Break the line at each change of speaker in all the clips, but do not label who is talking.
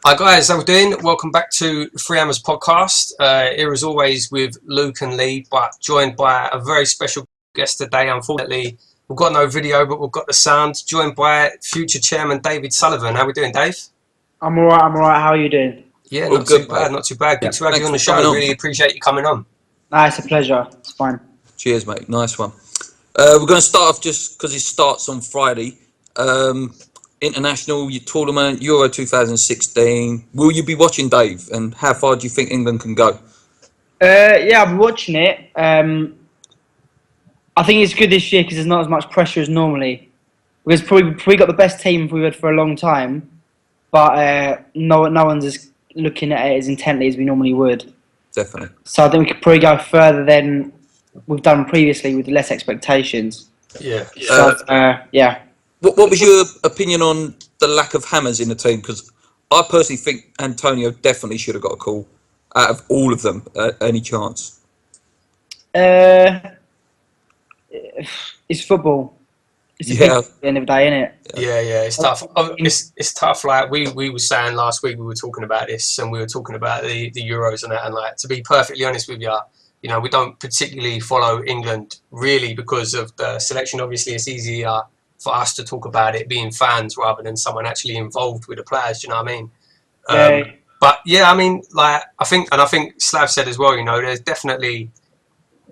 Hi guys, how we doing? Welcome back to Three Hammers podcast. Here as always with Luke and Lee, but joined by a very special guest today. Unfortunately, we've got no video, but we've got the sound. Joined by future chairman David Sullivan. How we doing, Dave?
I'm alright, How are you doing?
Yeah, not too bad, not too bad. Good to have you on the show. Really appreciate you coming on.
Nah, it's a pleasure. It's fine.
Cheers, mate. Nice one. We're going to start off just because it starts on Friday. International tournament, Euro 2016. Will you be watching, Dave? And how far do you think England can go?
Yeah, I'll be watching it. I think it's good this year because there's not as much pressure as normally. We've probably got the best team we've had for a long time, but no one's as looking at it as intently as we normally would.
Definitely.
So I think we could probably go further than we've done previously with less expectations.
Yeah.
So, yeah.
What was your opinion on the lack of hammers in the team? Because I personally think Antonio definitely should have got a call out of all of them. Any chance?
It's football. It's a big at the end of the day, isn't it?
Yeah, it's tough. It's tough. Like we were saying last week, we were talking about this, and we were talking about the Euros and that. And like, to be perfectly honest with you, you know, we don't particularly follow England really because of the selection. Obviously, it's easier for us to talk about it being fans rather than someone actually involved with the players. Do you know what I mean? But yeah, I mean, like I think Slav said as well. You know, there's definitely,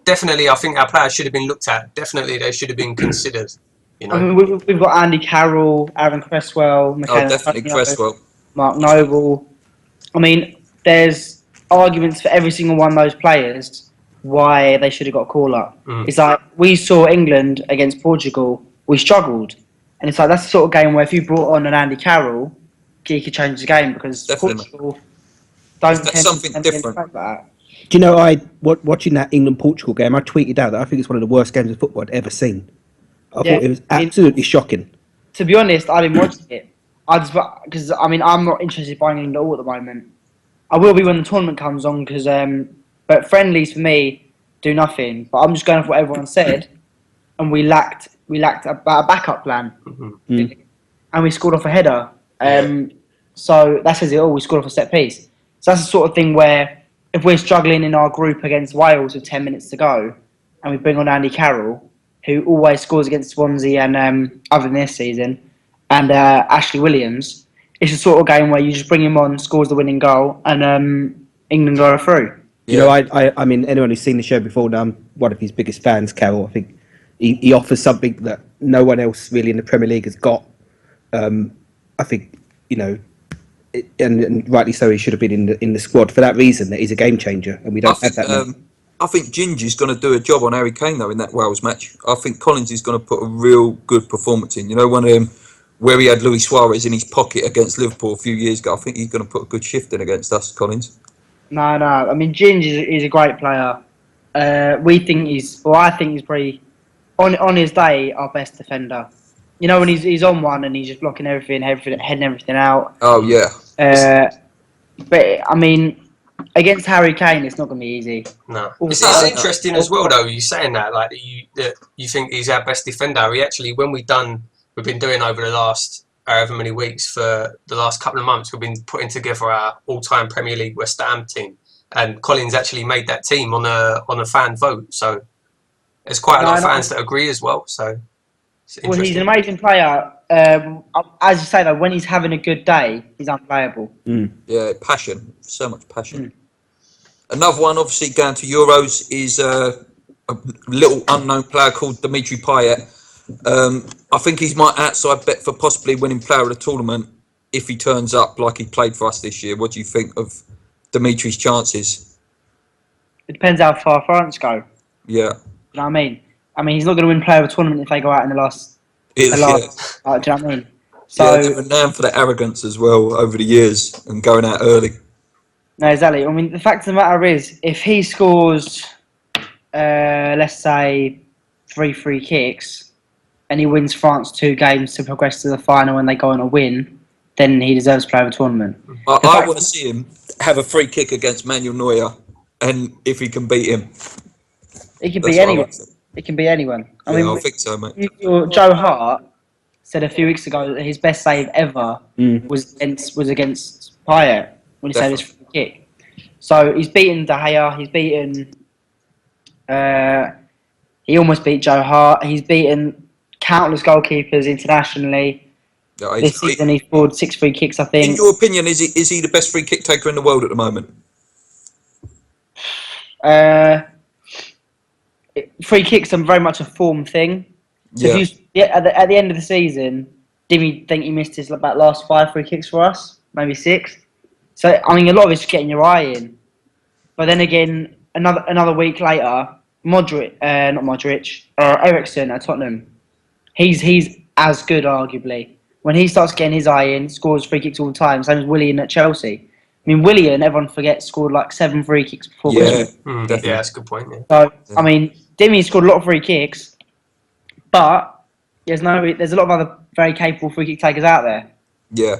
I think our players should have been looked at. Definitely, they should have been considered. You know?
I mean, we've got Andy Carroll, Aaron Cresswell,
definitely Cresswell,
Mark Noble. I mean, there's arguments for every single one of those players why they should have got a call up. It's like we saw England against Portugal. We struggled, and it's like that's the sort of game where if you brought on an Andy Carroll, he could change the game because Portugal don't tend
something
to
different.
Like that.
Do you know, watching that England-Portugal game, I tweeted out that I think it's one of the worst games of football I'd ever seen. I thought it was absolutely shocking.
To be honest, I didn't watch it. Because I'm not interested in England at all at the moment. I will be when the tournament comes on because, but friendlies for me do nothing. But I'm just going off what everyone said, and we lacked a backup plan, and we scored off a header. So that says it all. We scored off a set piece. So that's the sort of thing where if we're struggling in our group against Wales with 10 minutes to go, and we bring on Andy Carroll, who always scores against Swansea and other than this season, and Ashley Williams, it's the sort of game where you just bring him on, scores the winning goal, and England go through.
You know, I mean, anyone who's seen the show before, now I'm one of his biggest fans, Carroll. I think he offers something that no one else really in the Premier League has got. I think, you know, and rightly so, he should have been in the squad for that reason. That he's a game changer, and we don't have that.
I think Gingy's going to do a job on Harry Kane though in that Wales match. I think Collins is going to put a real good performance in. You know, one of them where he had Luis Suarez in his pocket against Liverpool a few years ago. I think he's going to put a good shift in against us, Collins.
No. I mean, Gingy is a great player. I think he's pretty on his day our best defender. You know, when he's on one and he's just blocking everything, heading everything out.
Oh yeah.
But I mean, against Harry Kane, it's not going to be easy.
No, it's interesting as well, though. You saying that, like that you think he's our best defender. We actually, when we've been doing over the last however many weeks for the last couple of months, we've been putting together our all-time Premier League West Ham team, and Collins actually made that team on a fan vote. So there's quite a lot of fans that agree as well. So
well, he's an amazing player. As you say though, when he's having a good day, he's unplayable.
Yeah, passion, so much passion. Another one, obviously going to Euros, is a little unknown player called Dimitri Payet. I think he's my outside bet for possibly winning player of the tournament if he turns up like he played for us this year. What do you think of Dimitri's chances?
It depends how far France go.
Yeah.
You know what I mean? I mean, he's not going to win player of the tournament if they go out in the last. Do you know what I mean?
So they're renowned for their arrogance as well over the years and going out early.
No, exactly. I mean, the fact of the matter is, if he scores, let's say, 3 free kicks, and he wins France 2 games to progress to the final and they go on a win, then he deserves to play the tournament.
I want to see him have a free kick against Manuel Neuer, and if he can beat him.
He can beat anyone. It can be anyone.
I think so, mate.
Joe Hart said a few weeks ago that his best save ever was against Payet when he saved his free kick. So he's beaten De Gea. He's beaten. He almost beat Joe Hart. He's beaten countless goalkeepers internationally.
Yeah,
this season he scored 6 free kicks, I think.
In your opinion, is he the best free kick taker in the world at the moment?
Free kicks are very much a form thing.
Yeah.
At the end of the season, did we think he missed his about last 5 free kicks for us? Maybe 6. So I mean, a lot of it's getting your eye in. But then again, another week later, Eriksen at Tottenham, he's as good arguably. When he starts getting his eye in, scores free kicks all the time. Same as Willian at Chelsea. I mean, Willian, everyone forgets, scored like 7 free kicks before Christmas.
Yeah, that's a good point. Yeah.
So I mean, Dimi scored a lot of free kicks, but there's a lot of other very capable free kick takers out there.
Yeah.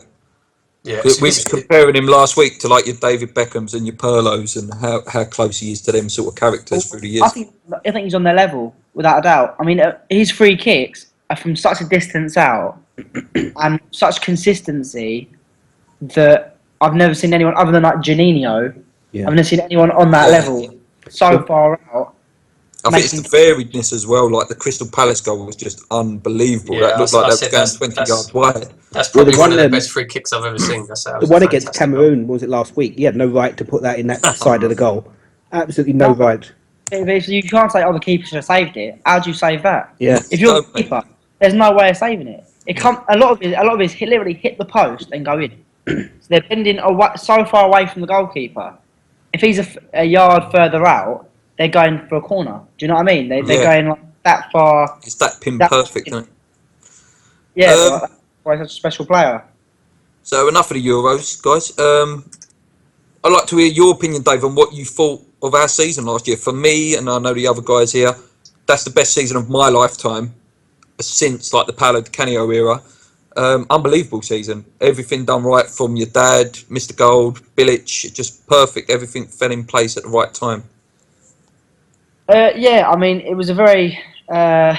Yeah,
we was comparing him last week to like your David Beckhams and your Pirlos and how close he is to them sort of characters through the years.
I think he's on their level without a doubt. I mean, his free kicks are from such a distance out and such consistency that I've never seen anyone other than like Janino. Yeah. I've never seen anyone on that level so far out.
I think it's the variedness as well. Like the Crystal Palace goal was just unbelievable. That looked like that was going 20 yards wide.
That's probably one of the best free kicks I've ever seen.
The one against Cameroon, was it last week? He had no right to put that in that side of the goal. Absolutely no right.
You can't say, "Oh, the keeper should have saved it." How do you save that?
Yeah.
If you're the keeper, there's no way of saving it. It can't. A lot of it literally hit the post and go in. So they're bending so far away from the goalkeeper. If he's a yard further out, they're going for a corner. Do you know what I mean? They're going like that far.
It's that pin perfect, isn't it?
Yeah, that's why he's such a special player.
So enough of the Euros, guys. I'd like to hear your opinion, Dave, on what you thought of our season last year. For me, and I know the other guys here, that's the best season of my lifetime since like the Paolo Di Canio era. Unbelievable season. Everything done right from your dad, Mr. Gold, Bilic, just perfect. Everything fell in place at the right time.
Yeah, I mean, it was a very... the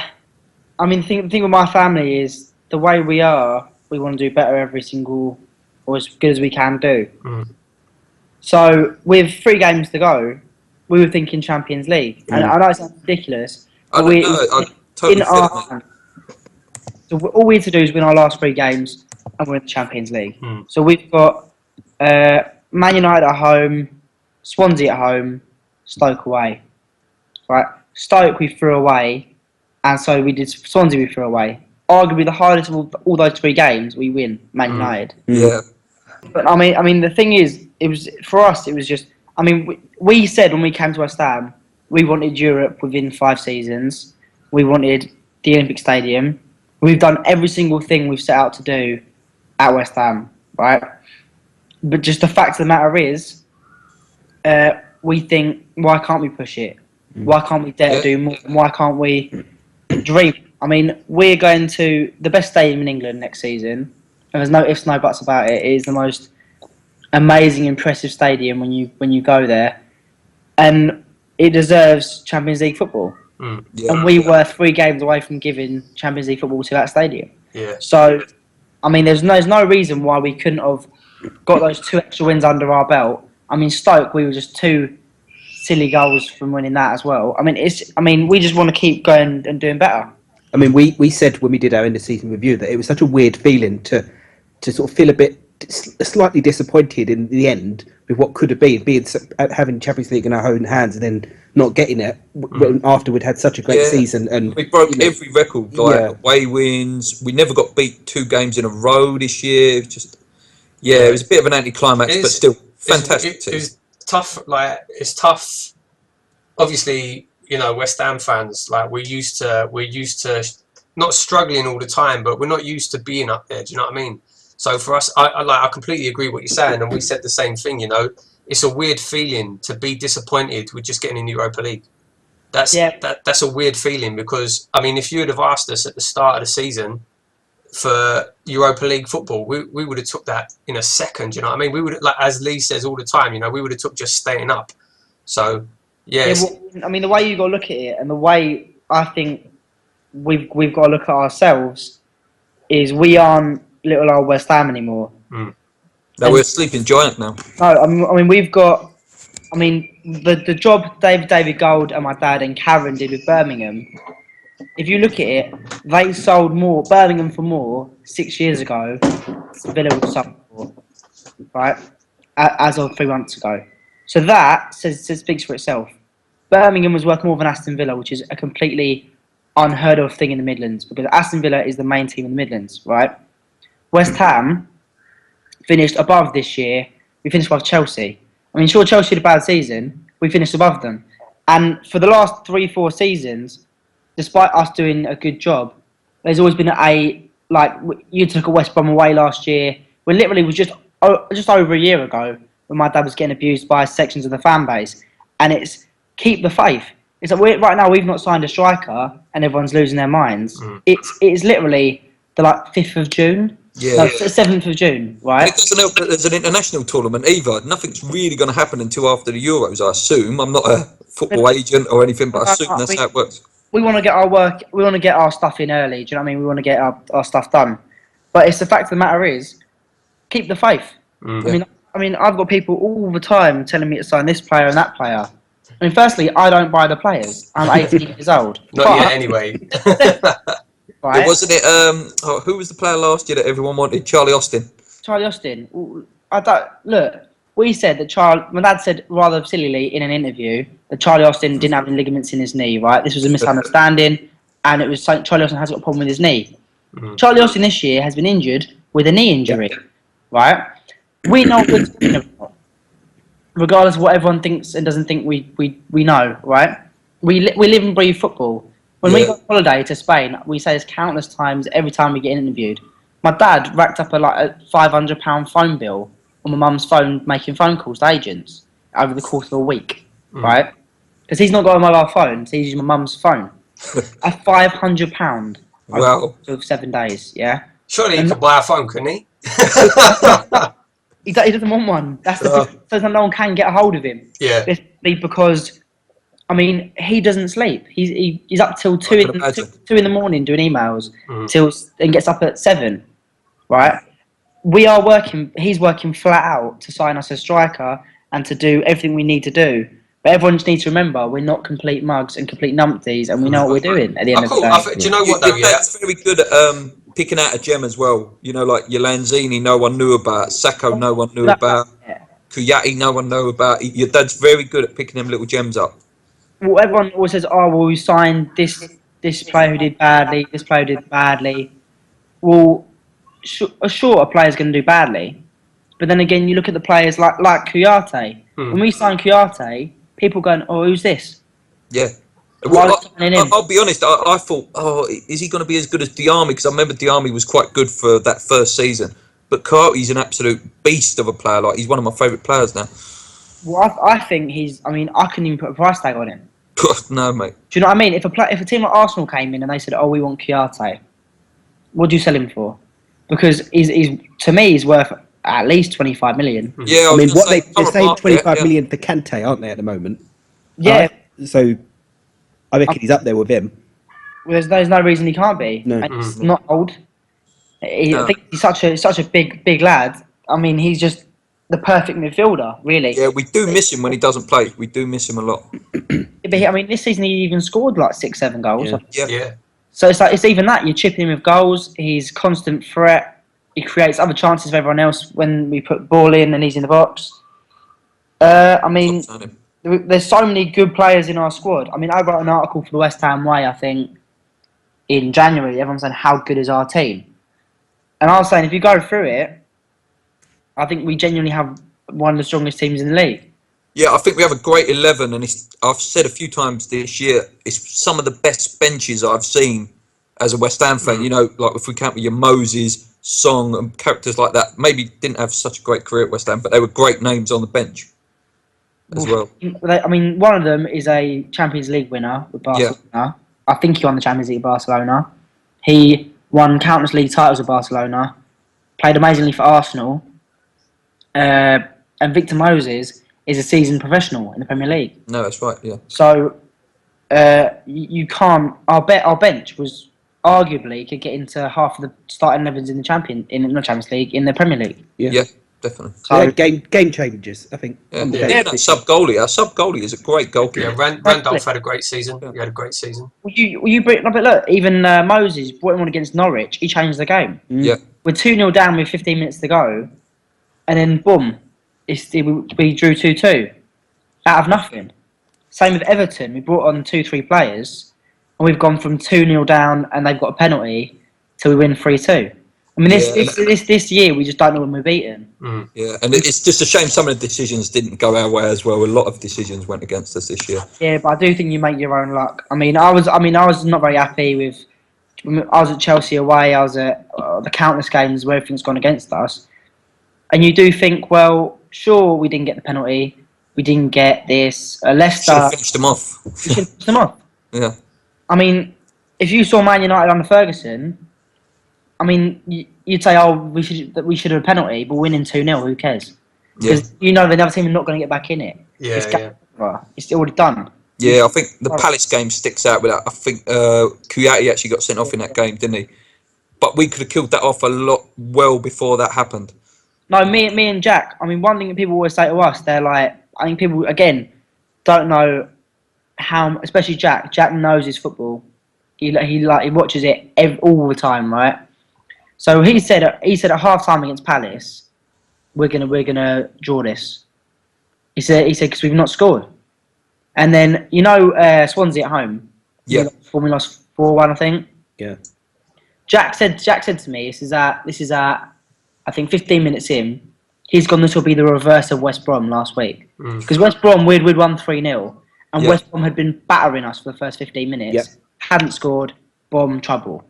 thing with my family is the way we are, we want to do better or as good as we can do. Mm. So, with 3 games to go, we were thinking Champions League. And I know it sounds ridiculous.
I totally feel it.
So all we had to do is win our last 3 games and we're in the Champions League. Mm. So we've got Man United at home, Swansea at home, Stoke away. Right, Stoke we threw away, and so we did Swansea we threw away. Arguably the hardest of all those 3 games, we win Man United.
Yeah.
But I mean, the thing is, it was for us. It was just. I mean, we said when we came to West Ham, we wanted Europe within 5 seasons. We wanted the Olympic Stadium. We've done every single thing we've set out to do at West Ham, right? But just the fact of the matter is, we think, why can't we push it? Why can't we dare to do more? Why can't we dream? I mean, we're going to the best stadium in England next season, and there's no ifs, no buts about it. It is the most amazing, impressive stadium when you go there, and it deserves Champions League football. And we were 3 games away from giving Champions League football to that stadium.
Yeah.
So, I mean, there's no reason why we couldn't have got those 2 extra wins under our belt. I mean, Stoke, we were just 2 silly goals from winning that as well. I mean, we just want to keep going and doing better.
I mean, we said when we did our end of season review that it was such a weird feeling to sort of feel a bit slightly disappointed in the end with what could have been having Champions League in our own hands and then not getting it after we'd had such a great season. And
we broke every record, away wins. We never got beat 2 games in a row this year. It was a bit of an anticlimax, but still fantastic.
It's tough. Like it's tough. Obviously, West Ham fans, like we're used to not struggling all the time, but we're not used to being up there. Do you know what I mean? So for us, I completely agree what you're saying, and we said the same thing. It's a weird feeling to be disappointed with just getting in the Europa League. That's a weird feeling because I mean, if you would have asked us at the start of the season for Europa League football, we would have took that in a second. You know what I mean? We would, like as Lee says all the time, we would have took just staying up. So I mean,
the way you got to look at it, and the way I think we've got to look at ourselves. Is we aren't little old West Ham anymore.
No, we're a sleeping giant now.
No, I mean we've got. I mean the job David Gold and my dad and Karen did with Birmingham. If you look at it, they sold more Birmingham for more 6 years ago than Villa was sold for, right? As of 3 months ago. So that speaks for itself. Birmingham was worth more than Aston Villa, which is a completely unheard of thing in the Midlands because Aston Villa is the main team in the Midlands, right? West Ham finished above this year. We finished above Chelsea. I mean, sure, Chelsea had a bad season. We finished above them. And for the last 3-4 seasons, despite us doing a good job, there's always been you took a West Brom away last year, when literally was just over a year ago when my dad was getting abused by sections of the fan base. And it's keep the faith. It's like right now we've not signed a striker and everyone's losing their minds. It's literally the 5th of June.
Yeah.
No, 7th of June, right?
And it doesn't help that there's an international tournament either. Nothing's really going to happen until after the Euros, I assume. I'm not a football agent or anything, but I assume that's how it works.
We want to get our work. We want to get our stuff in early. Do you know what I mean? We want to get our stuff done. But it's the fact of the matter is, keep the faith. I mean, I've got people all the time telling me to sign this player and that player. I mean, firstly, I don't buy the players. I'm 18 years old.
Not yet, anyway.
Right?
Wasn't it? Who was the player last year that everyone wanted? Charlie Austin.
Charlie Austin. I don't look. We said that my dad said rather sillily in an interview that Charlie Austin didn't have any ligaments in his knee, right? This was a misunderstanding, and it was Charlie Austin has got a problem with his knee. Charlie Austin this year has been injured with a knee injury, right? We know what we're talking about, regardless of what everyone thinks and doesn't think we know, right? We live and breathe football. When we go on holiday to Spain, we say this countless times every time we get interviewed. My dad racked up a £500 phone bill on my mum's phone making phone calls to agents over the course of a week, right? Because he's not got a mobile phone, so he's using my mum's phone. A £500
Wow.
over 7 days, yeah?
Surely he could buy a phone, couldn't he?
He doesn't want one. That's so no one can get a hold of him.
Yeah.
Because, I mean, he doesn't sleep. He's up till 2 in the morning doing emails and gets up at 7, right? We are working. He's working flat out to sign us a striker and to do everything we need to do. But everyone just needs to remember we're not complete mugs and complete numpties, and we know what we're doing at the end of the day.
Do you know what though? Yeah,
That's very good at picking out a gem as well. You know, like your Lanzini, no one knew about. Sacco, no one knew about. Kuyati, no one knew about. Your dad's very good at picking them little gems up.
Well, everyone always says, "Oh, well, we signed this player who did badly. This player who did badly." Well, sure, a player's going to do badly, but then again, you look at the players like Kuyate. When we signed Kuyate, people going, "Oh, who's this?"
Yeah. Well, I'll be honest. I thought, is he going to be as good as Diarmi? Because I remember Diarmi was quite good for that first season. But Kuyati's an absolute beast of a player. Like, he's one of my favourite players now.
Well, I think I mean, I couldn't even put a price tag on him.
No, mate.
Do you know what I mean? If a team like Arsenal came in and they said, "Oh, we want Kuyate," what do you sell him for? Because to me, he's worth at least 25 million.
Yeah,
I mean, they're saying 25 million for Kante, aren't they, at the moment?
Yeah.
So I reckon he's up there with him.
Well, there's no reason he can't be.
No.
And he's not old. I think he's such a big lad. I mean, he's just the perfect midfielder, really.
Yeah, we do miss him when he doesn't play. We do miss him a lot.
But I mean, this season he even scored like 6-7 goals.
Yeah.
So it's even that you're chipping him with goals. He's constant threat. He creates other chances for everyone else when we put ball in and he's in the box. I mean, there's so many good players in our squad. I mean, I wrote an article for the West Ham Way, I think, in January. Everyone's saying how good is our team, and I was saying if you go through it, I think we genuinely have one of the strongest teams in the league.
Yeah, I think we have a great 11, and I've said a few times this year, it's some of the best benches I've seen as a West Ham fan. You know, like if we count with your Moses, Song, and characters like that, maybe didn't have such a great career at West Ham, but they were great names on the bench as well.
I mean, one of them is a Champions League winner with Barcelona. Yeah. I think he won the Champions League with Barcelona. He won countless league titles with Barcelona, played amazingly for Arsenal, and Victor Moses is a seasoned professional in the Premier League.
No, that's right, yeah.
So, you can't. Our bench was arguably could get into half of the starting 11s in the Champions League, in the Premier League.
Yeah, definitely.
So
They're game changers, I think.
Yeah,
On the
Yeah.
day.
yeah, that sub goalie. Our sub goalie is a great goalkeeper.
Yeah, Randolph had a great season. He had a great season.
you bring but look, even Moses brought him on against Norwich. He changed the game.
Yeah,
We're 2-0 down with 15 minutes to go, and then boom, we drew 2-2 out of nothing. Same with Everton. We brought on 2-3 players, and we've gone from 2-0 down, and they've got a penalty, till we win 3-2. I mean, this year we just don't know when we're beaten.
yeah, and it's just a shame some of the decisions didn't go our way as well. A lot of decisions went against us this year.
Yeah, but I do think you make your own luck. I mean, I was not very happy with. I was at Chelsea away. I was at the countless games where everything's gone against us, and you do think, well, sure, we didn't get the penalty, we didn't get this. Leicester
Should have finished them off.
we should have finished them off.
Yeah,
I mean, if you saw Man United under Ferguson, I mean, you'd say, oh, we should have a penalty, but winning 2-0, who cares?
yeah,
Because the other team are not going to get back in it.
Yeah,
It's
yeah.
game over. It's already done.
yeah. I think the Palace game sticks out with that. I think Kouyaté actually got sent off in that game, didn't he? But we could have killed that off a lot well before that happened.
No, me and Jack. I mean, one thing that people always say to us, they're like, I think people again don't know how, especially Jack. Jack knows his football. He watches it all the time, right? So he said at half time against Palace, we're gonna draw this. He said because we've not scored, and then Swansea at home.
Yeah,
we lost 4-1, I think.
Yeah.
Jack said to me, this is at I think 15 minutes in, he's gone, this will be the reverse of West Brom last week. Because West Brom, we'd won 3-0, and West Brom had been battering us for the first 15 minutes, hadn't scored, bomb, trouble.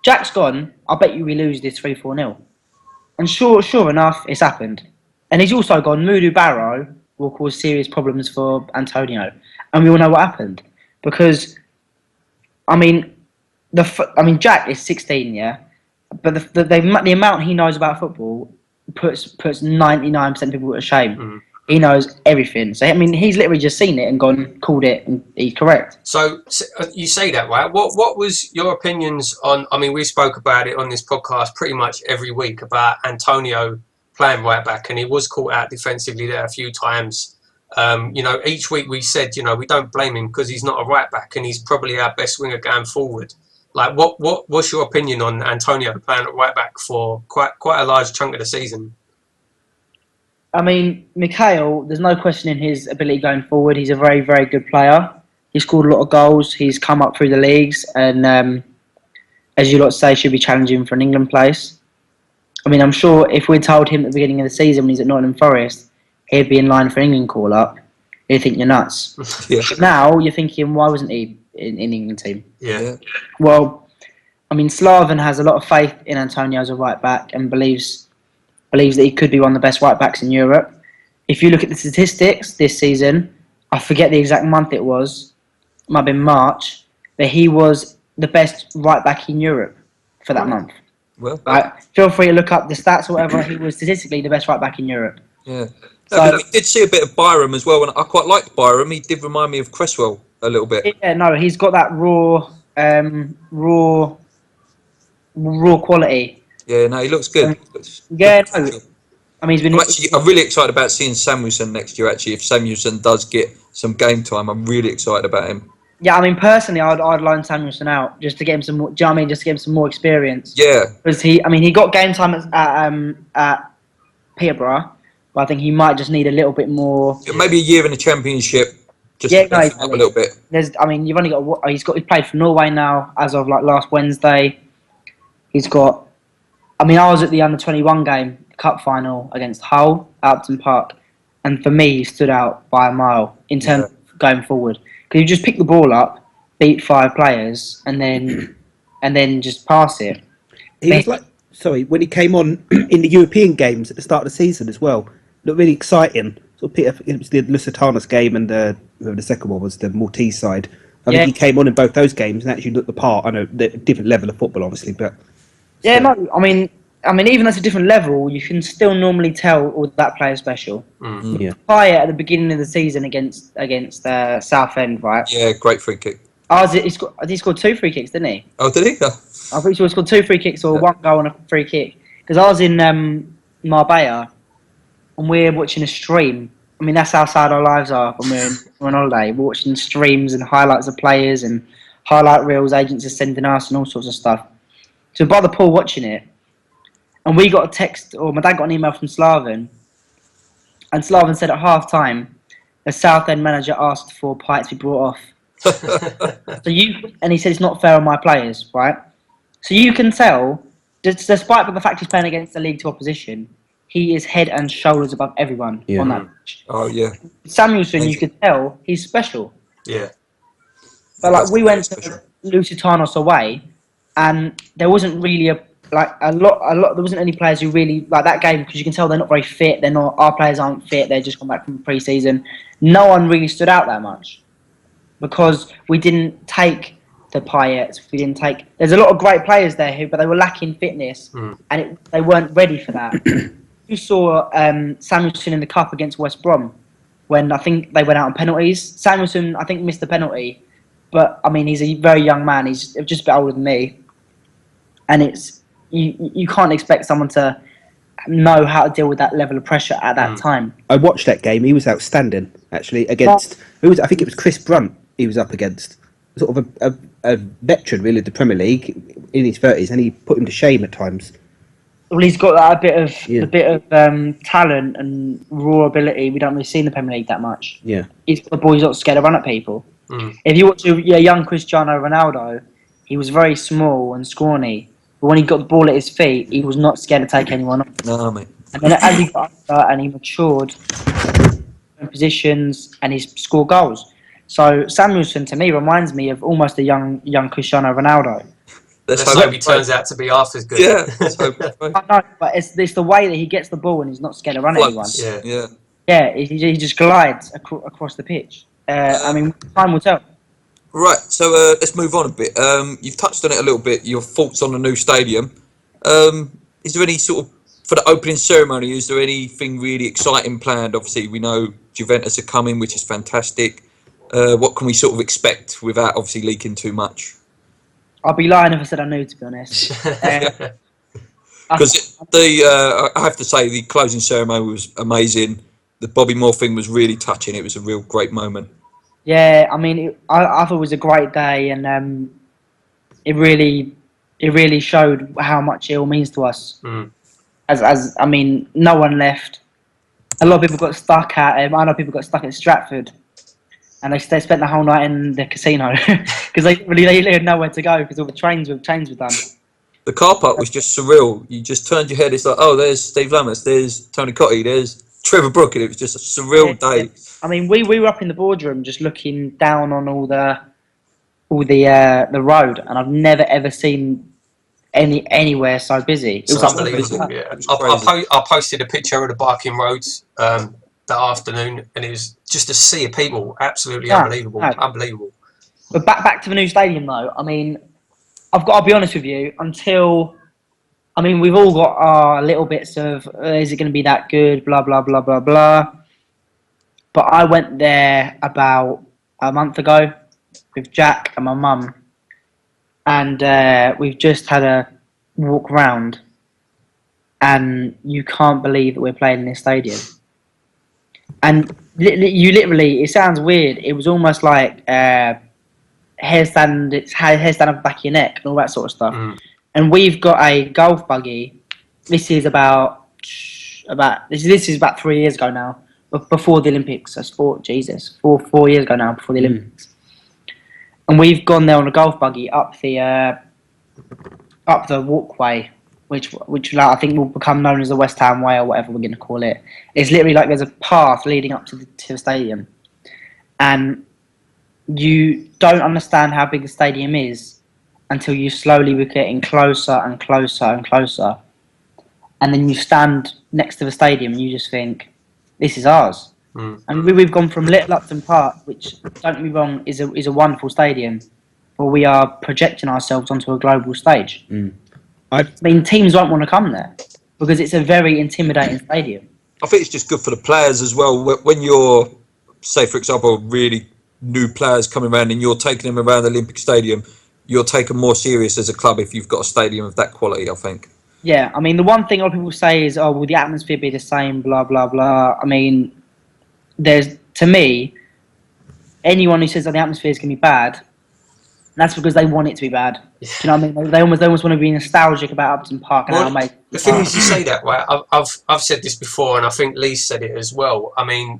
Jack's gone, I bet you we lose this 3-4-0. And sure enough, it's happened. And he's also gone, Mudu Barrow will cause serious problems for Antonio. And we all know what happened. Because, Jack is 16, yeah? But the amount he knows about football puts 99% of people to shame. He knows everything. So he's literally just seen it and called it, and he's correct.
So you say that, right? What was your opinions on? I mean, we spoke about it on this podcast pretty much every week about Antonio playing right back, and he was caught out defensively there a few times. Each week we said, we don't blame him because he's not a right back, and he's probably our best winger going forward. Like, what's your opinion on Antonio playing at right back for quite a large chunk of the season?
I mean, Mikhail, there's no questioning his ability going forward. He's a very, very good player. He scored a lot of goals. He's come up through the leagues, and as you lot say, should be challenging for an England place. I mean, I'm sure if we'd told him at the beginning of the season when he's at Nottingham Forest, he'd be in line for an England call-up, he'd think you're nuts.
yeah,
Now you're thinking, why wasn't he in the England team?
Yeah.
Well, I mean, Slaven has a lot of faith in Antonio as a right back and believes that he could be one of the best right backs in Europe. If you look at the statistics this season, I forget the exact month it was, it might have been March, but he was the best right back in Europe for that month.
well,
Right? Feel free to look up the stats or whatever. He was statistically the best right back in Europe.
yeah.
So-
No, but we did see a bit of Byram as well, and I quite liked Byram. He did remind me of Cresswell a little bit.
Yeah, no, he's got that raw quality.
Yeah, no, he looks good.
Yeah, no. I mean,
I'm really excited about seeing Samuelson next year. Actually, if Samuelson does get some game time, I'm really excited about him.
Yeah, I mean, personally, I'd loan Samuelson out just to get him some more. Do you know what I mean? Just to get him some more experience.
Yeah,
Because he got game time at Peterborough, but I think he might just need a little bit more.
maybe a year in the Championship, just
Yeah,
to buff him up a little bit.
You've only got. He's played for Norway now as of like last Wednesday. He's got. I mean, I was at the under-21 game, cup final against Hull, Upton Park, and for me, he stood out by a mile in terms of going forward. Because you just pick the ball up, beat 5 players, and then just pass it.
He was when he came on in the European games at the start of the season as well, looked really exciting. It was the Lusitanos game, and the second one was the Maltese side. I think he came on in both those games and actually looked the part. I know the different level of football, obviously, but
yeah, no, I mean, even at a different level, you can still normally tell that player's special.
Yeah.
Payet at the beginning of the season against Southend, right?
Yeah, great free kick.
He scored 2 free kicks, didn't he?
Oh, did he?
I'm pretty sure he scored 2 free kicks or 1 goal and a free kick. Because I was in Marbella and we're watching a stream. I mean, that's how sad our lives are when we're on holiday. We're watching streams and highlights of players and highlight reels agents are sending us and all sorts of stuff. So by the pool watching it, and we got a text, or my dad got an email from Slaven, and Slaven said at half time, the Southend manager asked for Pyatt to be brought off. And he said it's not fair on my players, right? So you can tell, despite the fact he's playing against the League 2 opposition, he is head and shoulders above everyone on that pitch.
Oh, yeah.
Samuelson, you could tell, he's special.
Yeah.
But like we went to Lusitanos away, and there wasn't really a lot. There wasn't any players who really like that game because you can tell they're not very fit. They're not. Our players aren't fit. They're just come back from pre-season. No one really stood out that much because we didn't take the Pyatt. We didn't take. There's a lot of great players there but they were lacking fitness, and they weren't ready for that. You saw Samuelson in the cup against West Brom when I think they went out on penalties. Samuelson, I think, missed the penalty, but I mean he's a very young man. He's just a bit older than me, and it's you can't expect someone to know how to deal with that level of pressure at that time.
I watched that game. He was outstanding, actually, against I think it was Chris Brunt. He was up against sort of a veteran, really, of the Premier League in his 30s, and he put him to shame at times.
Well, he's got that a bit of talent and raw ability we don't really see in the Premier League that much.
Yeah,
he's got the ball. He's not scared to run at people. If you watch a young Cristiano Ronaldo, he was very small and scrawny, but when he got the ball at his feet, he was not scared to take anyone on.
No, mate.
And then as he got older and he matured in positions and he scored goals. So Samuelson to me reminds me of almost a young Cristiano Ronaldo.
Let's hope he turns out to be half as good.
Yeah, let's hope.
I know, but it's the way that he gets the ball and he's not scared to run at anyone.
Yeah.
He just glides across the pitch. I mean, time will tell.
Right, so let's move on a bit. You've touched on it a little bit, your thoughts on the new stadium. Is there any sort of, for the opening ceremony, is there anything really exciting planned? Obviously, we know Juventus are coming, which is fantastic. What can we sort of expect without obviously leaking too much?
I'd be lying if I said I knew, to be honest.
Because I have to say, the closing ceremony was amazing. The Bobby Moore thing was really touching. It was a real great moment.
Yeah, I mean, I thought it was a great day, and it really showed how much it all means to us. As I mean, no one left. A lot of people got stuck at. I know people got stuck at Stratford, and they spent the whole night in the casino because they had nowhere to go because all the trains were done.
The car park was just surreal. You just turned your head. It's like, oh, there's Steve Lammas, there's Tony Cottee, there's Trevor Brook, and it was just a surreal day.
Yeah. I mean, we were up in the boardroom just looking down on all the road, and I've never ever seen anywhere so busy. It was
unbelievable. Yeah. I posted a picture of the Barking Roads that afternoon, and it was just a sea of people. Absolutely unbelievable. Unbelievable.
But back to the new stadium, though. I mean, I've got to be honest with you. We've all got our little bits of, is it going to be that good? Blah blah blah blah blah. But I went there about a month ago with Jack and my mum, and we've just had a walk round, and you can't believe that we're playing in this stadium. And you literally, it sounds weird, it was almost like hair stand up the back of your neck and all that sort of stuff. And we've got a golf buggy. This is about 3 years ago now, before the Olympics. That's 4 years ago now, before the Olympics. And we've gone there on a golf buggy up the walkway, which I think will become known as the West Ham Way or whatever we're going to call it. It's literally like there's a path leading up to the stadium, and you don't understand how big the stadium is until you slowly be getting closer and closer and closer, and then you stand next to the stadium and you just think, this is ours. And we've gone from Little Upton Park, which, don't get me wrong, is a wonderful stadium, but we are projecting ourselves onto a global stage. I mean, teams won't want to come there because it's a very intimidating stadium.
I think it's just good for the players as well. When you're, say, for example, a really new players coming around and you're taking them around the Olympic Stadium, you're taken more serious as a club if you've got a stadium of that quality, I think.
Yeah, I mean, the one thing a lot of people say is, oh, will the atmosphere be the same, blah, blah, blah. I mean, to me, anyone who says that the atmosphere is going to be bad, that's because they want it to be bad. Do you know what I mean? They almost want to be nostalgic about Upton Park and how mate.
The thing is, you say that, right? I've said this before, and I think Lee said it as well. I mean,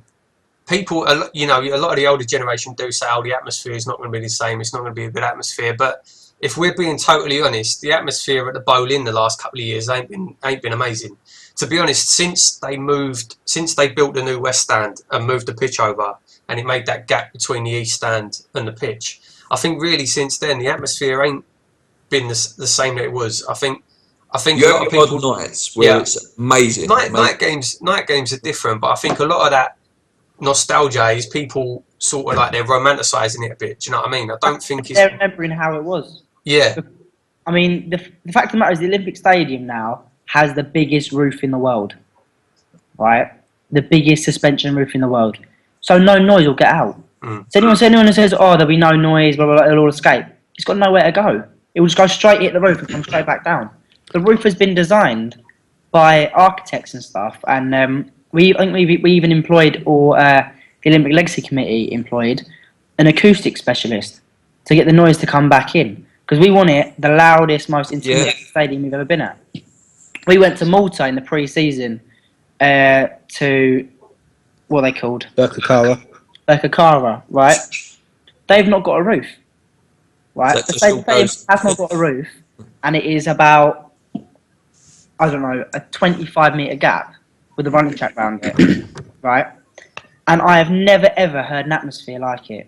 people, you know, a lot of the older generation do say, oh, the atmosphere is not going to be the same. It's not going to be a good atmosphere. But if we're being totally honest, the atmosphere at the Bowl-In the last couple of years ain't been amazing. To be honest, since they built the new West Stand and moved the pitch over, and it made that gap between the East Stand and the pitch, I think really since then the atmosphere ain't been the same that it was. I think
You
a lot
have
of
your
people,
odd nights where it's amazing.
night games are different, but I think a lot of that nostalgia is people sort of like they're romanticising it a bit. Do you know what I mean? I don't think
they're remembering how it was.
Yeah.
I mean, the fact of the matter is the Olympic Stadium now has the biggest roof in the world, right? The biggest suspension roof in the world. So no noise will get out. So anyone who says, oh, there'll be no noise, blah, blah, blah, it'll all escape, it's got nowhere to go. It will just go straight hit the roof and come straight back down. The roof has been designed by architects and stuff, and I think we even employed, or the Olympic Legacy Committee employed, an acoustic specialist to get the noise to come back in, because we want it the loudest, most intimidating stadium we've ever been at. We went to Malta in the pre-season to, what are they called? Birkirkara, right? They've not got a roof, right? The stadium has not got a roof, and it is about, I don't know, a 25-metre gap with a running track around it, right? And I have never ever heard an atmosphere like it.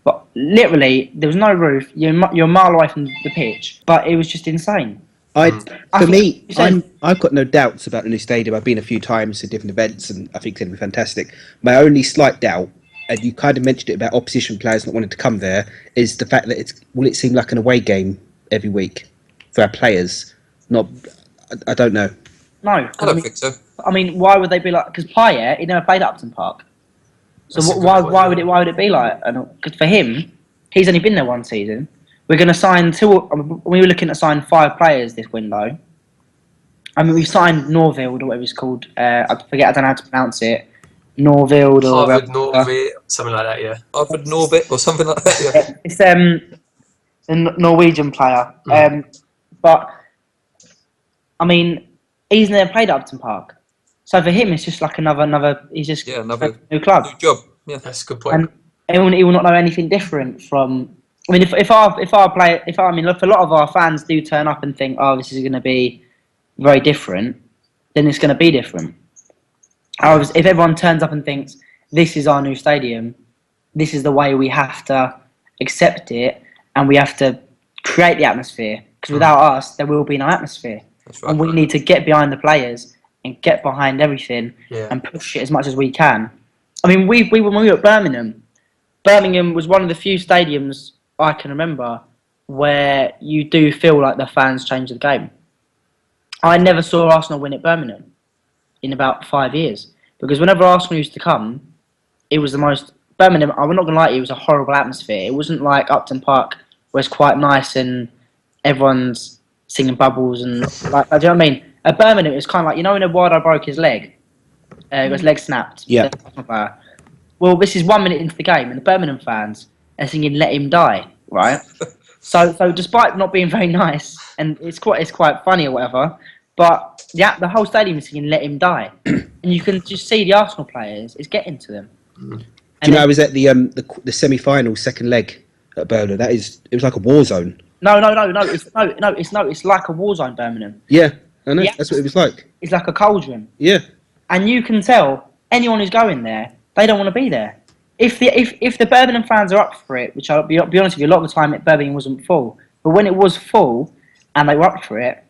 But literally, there was no roof. You're a mile away from the pitch, but it was just insane.
I've got no doubts about the new stadium. I've been a few times to different events, and I think it's going to be fantastic. My only slight doubt, and you kind of mentioned it about opposition players not wanting to come there, is the fact that will it seem like an away game every week for our players? I don't know.
No,
I don't think so.
I mean, why would they be like? Because Payet, he never played at Upton Park. So why would it be like? Because for him, he's only been there one season. We're going to sign we were looking to sign 5 players this window. I mean, we've signed Norville, or whatever it's called. I don't know how to pronounce it. Norville or
Harvard Norville, something like that. Yeah.
Harvard Norville or something like that. Yeah.
It's a Norwegian player. But I mean, he's never played at Upton Park. So for him, it's just like another. He's just
another
new club.
New job. Yeah,
that's a good point.
And he will not know anything different from. I mean, for a lot of our fans do turn up and think, oh, this is going to be very different, then it's going to be different. However, if everyone turns up and thinks this is our new stadium, this is the way we have to accept it, and we have to create the atmosphere, because without us, there will be no atmosphere.
That's right.
And we need to get behind the players and get behind everything and push it as much as we can. I mean, when we were at Birmingham was one of the few stadiums I can remember where you do feel like the fans change the game. I never saw Arsenal win at Birmingham in about 5 years, because whenever Arsenal used to come, it was the most... Birmingham, I'm not going to lie to you, it was a horrible atmosphere. It wasn't like Upton Park, where it's quite nice and everyone's singing bubbles and... do you know what I mean? At Birmingham, it was kind of like, you know when Eduardo broke his leg? Got his leg snapped?
Yeah.
Well, this is 1 minute into the game, and the Birmingham fans are singing "Let Him Die," right? so despite not being very nice, and it's quite funny or whatever, but the whole stadium is singing "Let Him Die," and you can just see the Arsenal players. It's getting to them.
Do you know I was at the semi-final second leg at Birmingham? It was like a war zone.
No. It's like a war zone, Birmingham.
Yeah, I know. That's what it was like.
It's like a cauldron.
Yeah.
And you can tell anyone who's going there, they don't want to be there. If the Birmingham fans are up for it, which I'll be honest with you, a lot of the time Birmingham wasn't full, but when it was full and they were up for it,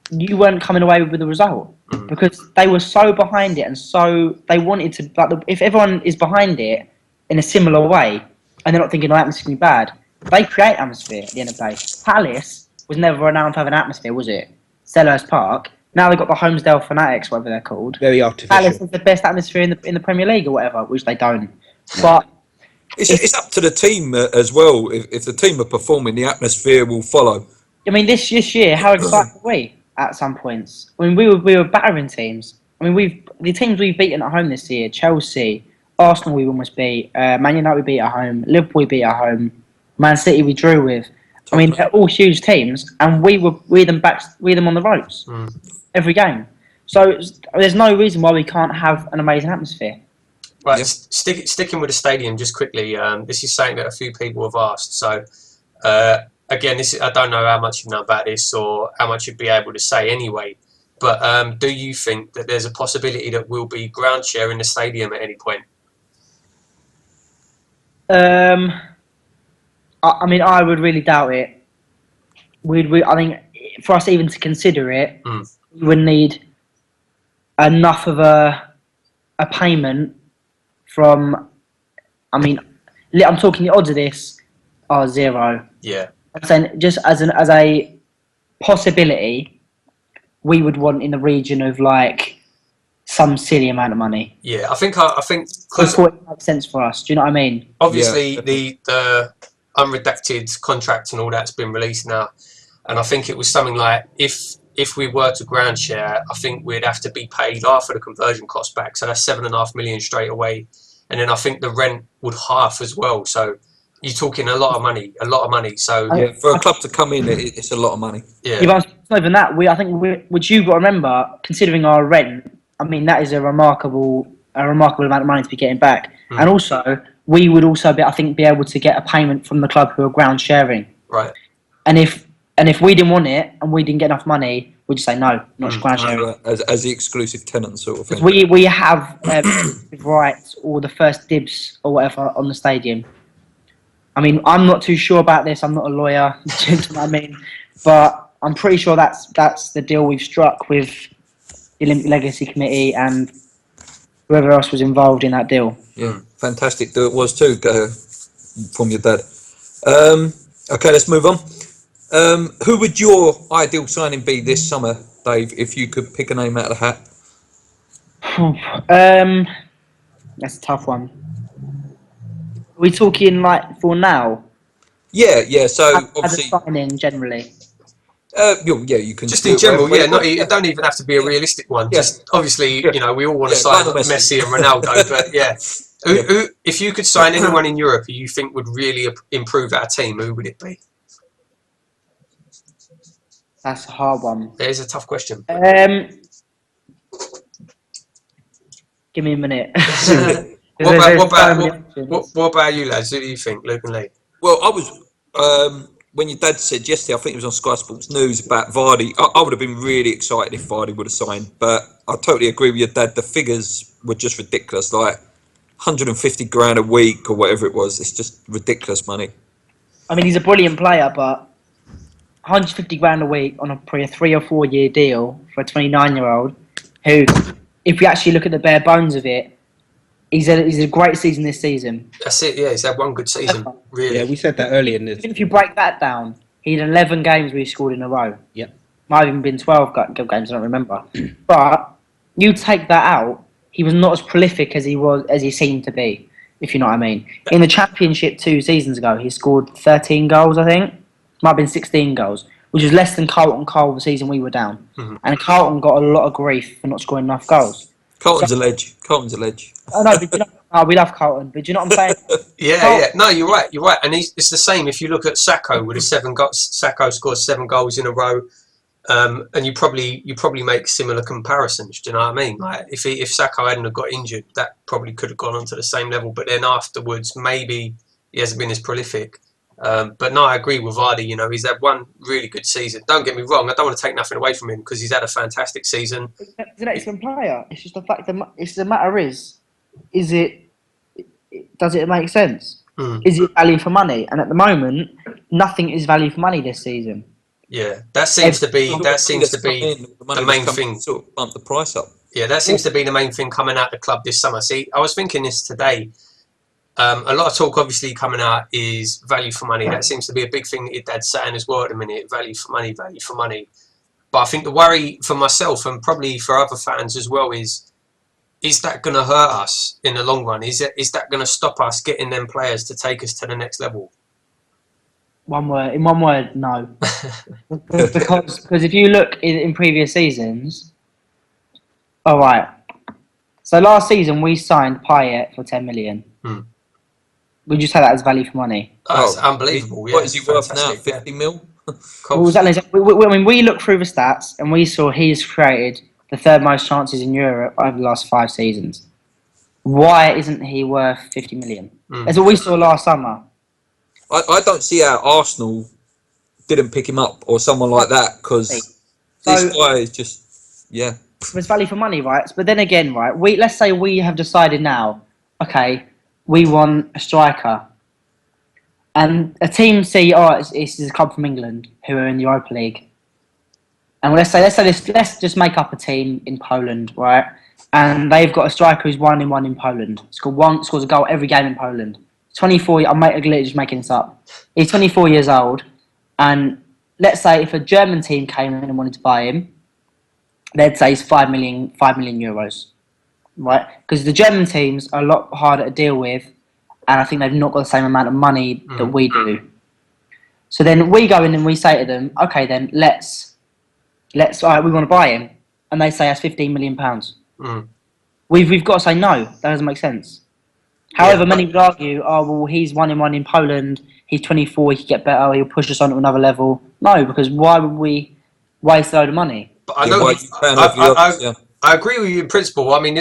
you weren't coming away with the result, because they were so behind it, and so they wanted to. If everyone is behind it in a similar way, and they're not thinking, "Oh, atmosphere can be bad," they create atmosphere at the end of the day. Palace was never renowned to have an atmosphere, was it? Selhurst Park. Now they've got the Homesdale Fanatics, whatever they're called.
Very artificial.
Palace is the best atmosphere in the Premier League or whatever, which they don't. But
It's up to the team as well. If the team are performing, the atmosphere will follow.
I mean, this year, how excited were we at some points? I mean, we were battering teams. I mean, the teams we've beaten at home this year: Chelsea, Arsenal, we almost beat, Man United, we beat at home, Liverpool, we beat at home, Man City, we drew with. I mean, they're all huge teams, and we them on the ropes every game. So there's no reason why we can't have an amazing atmosphere.
Right,
Yeah.
sticking with the stadium just quickly. This is something that a few people have asked. So again, I don't know how much you know about this or how much you'd be able to say anyway. But do you think that there's a possibility that we'll be ground share in the stadium at any point?
I mean, I would really doubt it. I think for us even to consider it, we would need enough of a payment from. I mean, I'm talking the odds of this are 0.
Yeah.
I'm saying just as a possibility, we would want in the region of like some silly amount of money.
Yeah, I think because
Before it makes sense for us. Do you know what I mean?
obviously
Yeah.
the unredacted contract and all that's been released now, and I think it was something like if we were to ground share, I think we'd have to be paid half of the conversion cost back, so that's 7.5 million straight away, and then I think the rent would half as well. So you're talking a lot of money. So
Yeah, for a club to come in, it's a lot of money.
Yeah, but it's not even that. Which you've got to remember, considering our rent, I mean, that is a remarkable amount of money to be getting back. And also, we would also be able to get a payment from the club who are ground sharing.
Right.
And if we didn't want it and we didn't get enough money, we'd just say no, not ground sharing.
As the exclusive tenant sort of thing.
We have rights or the first dibs or whatever on the stadium. I mean, I'm not too sure about this. I'm not a lawyer. Do you know what I mean? But I'm pretty sure that's the deal we've struck with the Olympic Legacy Committee and whoever else was involved in that deal.
Yeah, fantastic deal it was too, from your dad. Okay, let's move on. Who would your ideal signing be this summer, Dave, if you could pick a name out of the hat?
That's a tough one. Are we talking like for now?
Yeah. So
As a
obviously,
signing generally.
you can
Just
do
in
it
general,
wherever-
it don't even have to be a realistic one.
Yeah.
Just obviously,
Yeah.
we all want to
Yeah,
sign
Lionel Messi.
Messi and Ronaldo, but yeah. Who, if you could sign anyone in Europe who you think would really improve our team, who would it be?
That's a hard one.
It is a tough question.
Give me a minute.
What about you, lads? Who do you think, Luke and Lee?
Well, I was when your dad said yesterday, I think it was on Sky Sports News about Vardy. I would have been really excited if Vardy would have signed, but I totally agree with your dad. The figures were just ridiculous, like 150 grand a week or whatever it was. It's just ridiculous money.
I mean, he's a brilliant player, but 150 grand a week on probably a 3 or 4 year deal for a 29-year-old who, if you actually look at the bare bones of it, he's a great season this season.
That's it. Yeah, he's had one good season. Really.
Yeah, we said that earlier in this.
Even if you break that down, he had 11 games where he scored in a row.
Yep.
Might have even been 12 games, I don't remember. But you take that out, he was not as prolific as he seemed to be, if you know what I mean. In the Championship 2 seasons ago, he scored 13 goals, I think. Might have been 16 goals, which is less than Carlton Cole the season we were down. And Carlton got a lot of grief for not scoring enough goals.
Carlton's a ledge.
I know, but we love Carlton, but do you know what I'm saying?
Yeah. No, you're right. And it's the same if you look at Sacco with Sacco scored 7 goals in a row, and you probably make similar comparisons. Do you know what I mean? Like if Sacco hadn't have got injured, that probably could have gone on to the same level. But then afterwards, maybe he hasn't been as prolific. But no, I agree with Vardy. He's had one really good season. Don't get me wrong. I don't want to take nothing away from him because he's had a fantastic season.
He's an excellent player. It's just the fact the matter is it does it make sense? Is it value for money? And at the moment, nothing is value for money this season.
Yeah, that seems to be the main thing.
Sort of bump the price up.
Yeah, that seems to be the main thing coming out of the club this summer. See, I was thinking this today. A lot of talk obviously coming out is value for money. That seems to be a big thing that your dad's saying as well at the minute. Value for money. But I think the worry for myself and probably for other fans as well is is that going to hurt us in the long run? Is that going to stop us getting them players to take us to the next level?
In one word, no. because if you look in previous seasons, all right. So last season we signed Payet for 10 million. Would you say that as value for money?
That's unbelievable.
What is he worth now?
Fantastic,
50 mil?
Well, exactly. I mean, we looked through the stats and we saw he's created the third most chances in Europe over the last 5 seasons. Why isn't he worth 50 million? That's what we saw last summer.
I don't see how Arsenal didn't pick him up or someone like that, because this guy is just, yeah.
It's value for money, right? But then again, right, let's say we have decided now, okay, we want a striker. And a team see, it's a club from England who are in the Europa League. And let's just make up a team in Poland, right? And they've got a striker who's 1-in-1 in Poland. Scores a goal every game in Poland. 24. I'm just making this up. He's 24 years old, and let's say if a German team came in and wanted to buy him, they'd say it's 5 million euros, right? Because the German teams are a lot harder to deal with, and I think they've not got the same amount of money that we do. So then we go in and we say to them, okay, then let's all right, we want to buy him, and they say that's £15 million. We've got to say no. That doesn't make sense. However, many would argue, well, he's 1-in-1 in Poland. He's 24. He could get better. He'll push us on to another level. No, because why would we waste a load of money?
But I know I agree with you in principle. I mean,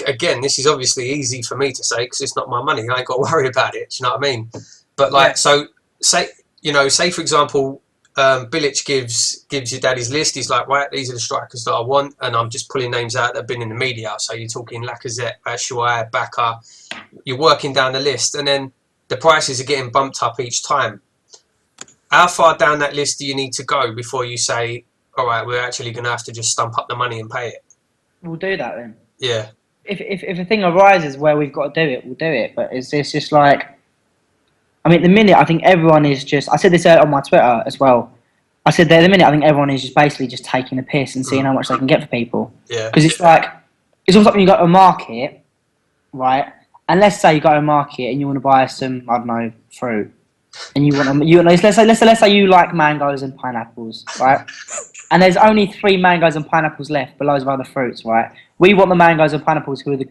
again, this is obviously easy for me to say because it's not my money. I ain't got to worry about it. Do you know what I mean? But so say for example, Bilic gives your dad his list. He's like, right, these are the strikers that I want, and I'm just pulling names out that have been in the media. So you're talking Lacazette, Batshuayi, Baka. You're working down the list, and then the prices are getting bumped up each time. How far down that list do you need to go before you say, all right, we're actually going to have to just stump up the money and pay it?
We'll do that then.
Yeah.
If a thing arises where we've got to do it, we'll do it. But it's just like, I mean, at the minute, I think everyone is just. I said this on my Twitter as well. I said that at the minute, I think everyone is just basically just taking a piss and seeing how much they can get for people.
Yeah.
Because it's like, it's almost like when you go to a market, right? And let's say you go to a market and you want to buy some, I don't know, fruit, and let's say you like mangoes and pineapples, right? And there's only 3 mangoes and pineapples left, but loads of other fruits, right? We want the mangoes and pineapples who are the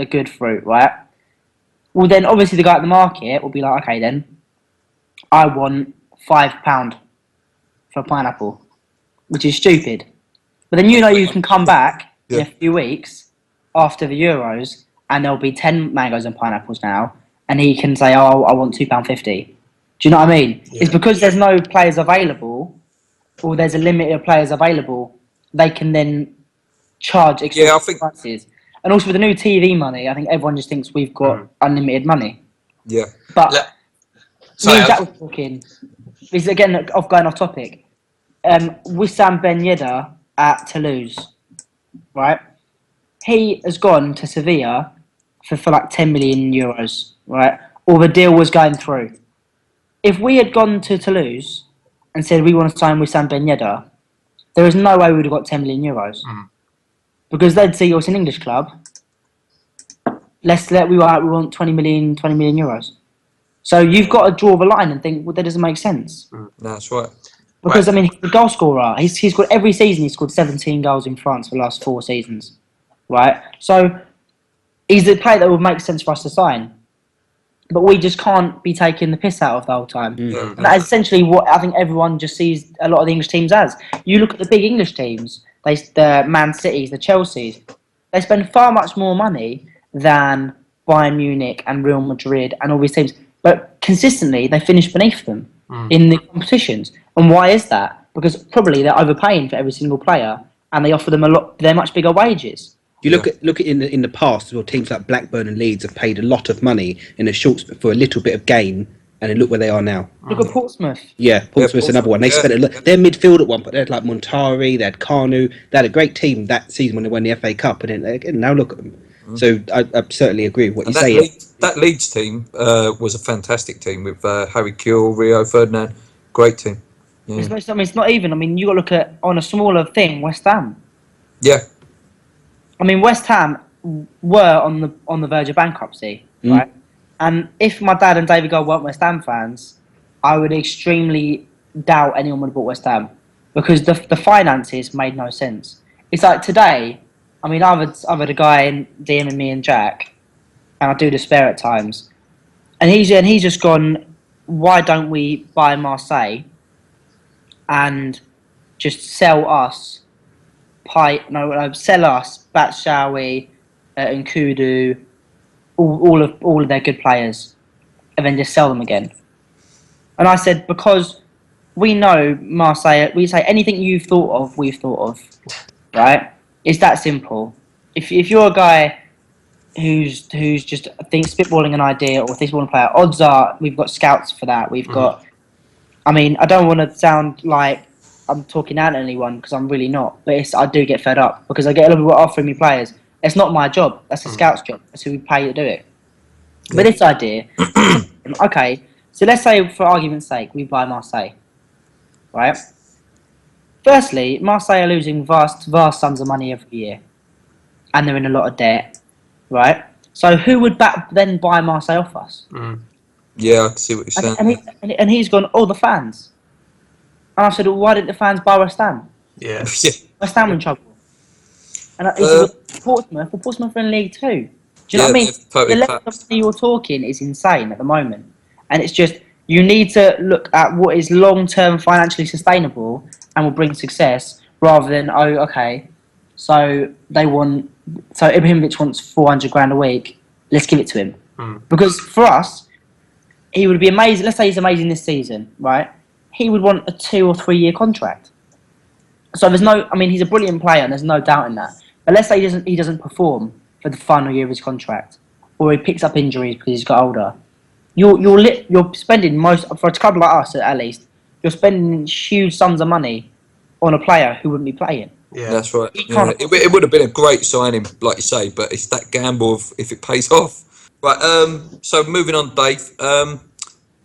good fruit, right? Well, then obviously the guy at the market will be like, okay, then I want £5 for a pineapple, which is stupid. But then you can come back in a few weeks after the Euros, and there'll be 10 mangoes and pineapples now, and he can say, oh, I want £2.50. Do you know what I mean? Yeah. It's because there's no players available, or there's a limit of players available, they can then charge expensive prices. And also with the new TV money, I think everyone just thinks we've got unlimited money.
Yeah.
But me and Jack was talking, this is again going off topic, Wissam Ben Yedder at Toulouse, right? He has gone to Sevilla for like 10 million euros, right? Or the deal was going through. If we had gone to Toulouse and said we want to sign Wissam Ben Yedder, there is no way we would have got 10 million euros. Because they'd see us an English club. We want 20 million euros. So you've got to draw the line and think, well, that doesn't make sense.
That's right.
Because I mean, he's the goal scorer. He's scored every season. He's scored 17 goals in France for the last 4 seasons, right? So he's the player that would make sense for us to sign. But we just can't be taking the piss out of the whole time. And that is essentially what I think everyone just sees a lot of the English teams as. You look at the big English teams, the Man Cities, the Chelseas, they spend far much more money than Bayern Munich and Real Madrid and all these teams. But consistently, they finish beneath them in the competitions. And why is that? Because probably they're overpaying for every single player, and they offer them they're much bigger wages.
You look at in the past, well, teams like Blackburn and Leeds have paid a lot of money for a little bit of gain, and then look where they are now.
Look at Portsmouth.
Yeah, Portsmouth's another one. They spent their midfield at one point. They had like Montari, they had Kanu. They had a great team that season when they won the FA Cup, and then now look at them. So I certainly agree with what you say.
That Leeds team was a fantastic team with Harry Kewell, Rio Ferdinand. Great team. Yeah.
It's not even. I mean, you got to look at on a smaller thing, West Ham.
Yeah.
I mean, West Ham were on the verge of bankruptcy, right? And if my dad and David Gold weren't West Ham fans, I would extremely doubt anyone would have bought West Ham because the finances made no sense. It's like today. I mean, I've had a guy DMing me and Jack, and I do despair at times. And he's just gone. Why don't we buy Marseille and just sell us? Sell us Batshuayi and Kudu, all of their good players, and then just sell them again. And I said because we know Marseille. We say anything you've thought of, we've thought of, right? It's that simple. If you're a guy who's just spitballing an idea or thinks one player, odds are we've got scouts for that. We've got. I mean, I don't want to sound like I'm talking out at anyone because I'm really not. But I do get fed up because I get a lot of people offering me players. It's not my job. That's the scout's job. That's who we pay to do it. Yeah. But this idea, okay. So let's say, for argument's sake, we buy Marseille, right? Firstly, Marseille are losing vast sums of money every year, and they're in a lot of debt, right? So who would then buy Marseille off us?
Yeah, I can see what you're saying.
And he's gone, the fans. And I said, well, why didn't the fans buy West Ham?
Yeah.
West Ham in trouble. And he said, Portsmouth are in League 2. Do you know what I mean?
Totally
the level of money you're talking is insane at the moment. And it's just, you need to look at what is long-term financially sustainable and will bring success, rather than, so Ibrahimovic wants 400 grand a week, let's give it to him. Because for us, he would be amazing. Let's say he's amazing this season, right? He would want a 2 or 3 year contract. So he's a brilliant player and there's no doubt in that. But let's say he doesn't perform for the final year of his contract, or he picks up injuries because he's got older. You're spending for a club like us at least, you're spending huge sums of money on a player who wouldn't be playing.
Yeah, that's right. Yeah. It would have been a great signing, like you say, but it's that gamble of if it pays off. Right. So moving on, Dave.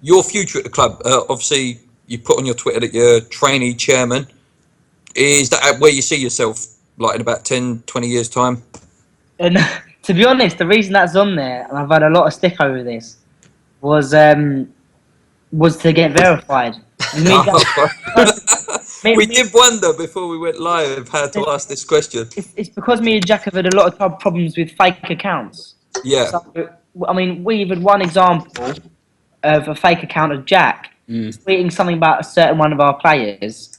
Your future at the club. Obviously, you put on your Twitter that you're trainee chairman. Is that where you see yourself, like in about 10, 20 years' time?
And to be honest, the reason that's on there, and I've had a lot of stick over this, was to get verified.
We did wonder before we went live how to ask this question.
It's because me and Jack have had a lot of problems with fake accounts.
Yeah.
So, we've had one example of a fake account of Jack tweeting something about a certain one of our players,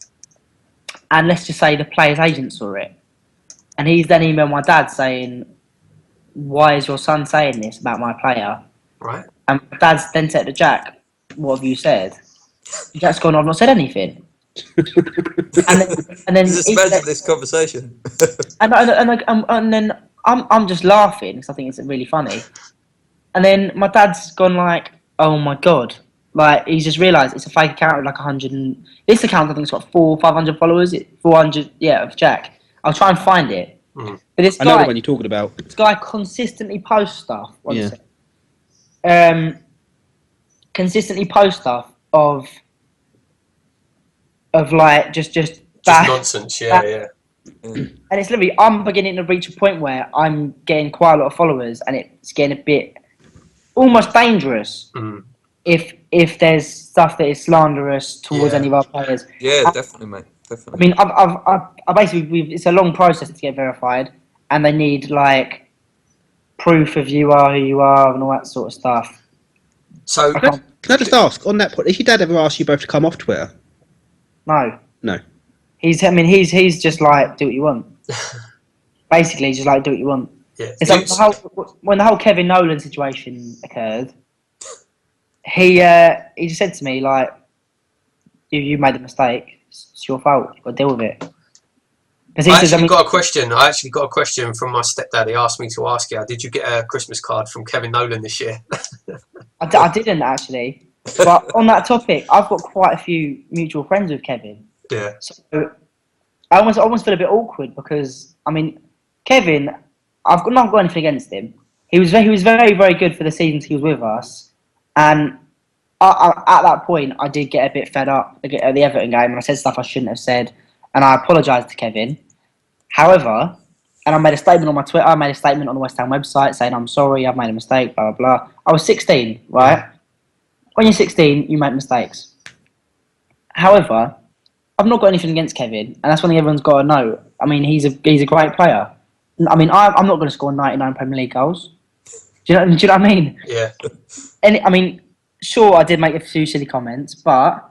and let's just say the player's agent saw it, and he's then emailed my dad saying, "Why is your son saying this about my player?"
Right.
And my dad's then said to Jack, "What have you said?" Jack's gone, "I've not said anything." and then
just imagine this conversation.
and then I'm just laughing because I think it's really funny. And then my dad's gone like, "Oh my god!" Like he's just realised it's a fake account with like 100. This account I think it's got 500 followers. 400, of Jack. I'll try and find it. But this guy,
I know the one you're talking about.
This guy consistently posts stuff. Consistently posts stuff of like just
nonsense. Yeah.
And it's literally, I'm beginning to reach a point where I'm getting quite a lot of followers, and it's getting a bit almost dangerous if there's stuff that is slanderous towards any of our players.
Yeah, definitely, mate. Definitely.
I mean, I basically, it's a long process to get verified, and they need like proof of you are who you are and all that sort of stuff.
So,
can I just ask on that point? Has your dad ever asked you both to come off Twitter?
No. He's just like, do what you want. Basically, just like, do what you want.
Yeah.
It's like when the whole Kevin Nolan situation occurred, he just said to me, like, you made a mistake. It's your fault. You've got to deal with it.
I actually got a question from my stepdad. He asked me to ask you, did you get a Christmas card from Kevin Nolan this year?
I didn't actually. But on that topic, I've got quite a few mutual friends with Kevin.
Yeah.
So I almost feel a bit awkward because, I mean, Kevin, I've not got anything against him. He was very, very good for the seasons he was with us. And at that point, I did get a bit fed up at the Everton game, and I said stuff I shouldn't have said. And I apologised to Kevin. However, And I made a statement on my Twitter. I made a statement on the West Ham website saying I'm sorry, I've made a mistake, blah blah blah. I was 16, right?
Yeah.
When you're 16, you make mistakes. However, I've not got anything against Kevin, and that's one thing everyone's got to know. I mean, he's a great player. I mean, I'm not going to score 99 Premier League goals. Do you know what I mean?
Yeah.
And I mean, sure, I did make a few silly comments, but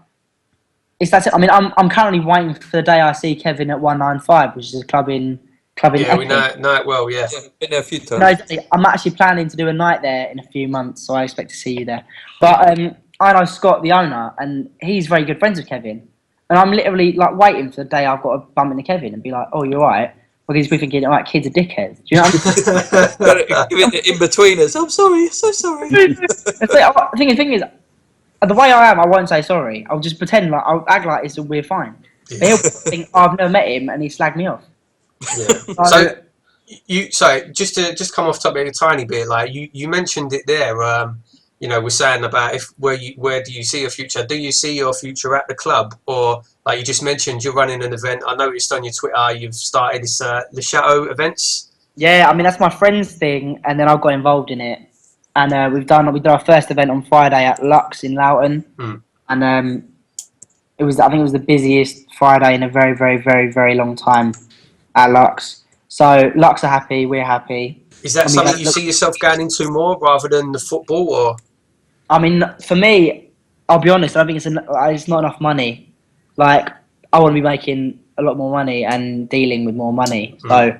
it's that. I mean, I'm currently waiting for the day I see Kevin at 195, which is a club in.
Yeah, we know it well. Yeah.
Yeah, been there a few times.
No, exactly. I'm actually planning to do a night there in a few months, so I expect to see you there. But I know Scott, the owner, and he's very good friends with Kevin. And I'm literally like waiting for the day I've got to bump into Kevin and be like, "Oh, you're right," because he's thinking, "Like, kids are dickheads." Do you know what I mean?
Give it the in-betweeners. I'm sorry, so sorry.
The thing is, the way I am, I won't say sorry. I'll just pretend like I'll act like we're fine. But he'll think I've never met him and he slagged me off.
Yeah. So just to come off topic a tiny bit, like you mentioned it there. We're saying about where do you see your future? Do you see your future at the club, or like you just mentioned, you're running an event? I noticed on your Twitter you've started this Le Chateau events.
Yeah, I mean that's my friend's thing, and then I got involved in it, and we did our first event on Friday at Lux in Loughton, and I think it was the busiest Friday in a very, very, very, very long time at Lux. So Lux are happy, we're happy.
Is that something you see yourself going into more rather than the football, or?
I mean, for me, I'll be honest. I don't think it's not enough money. Like, I want to be making a lot more money and dealing with more money. So,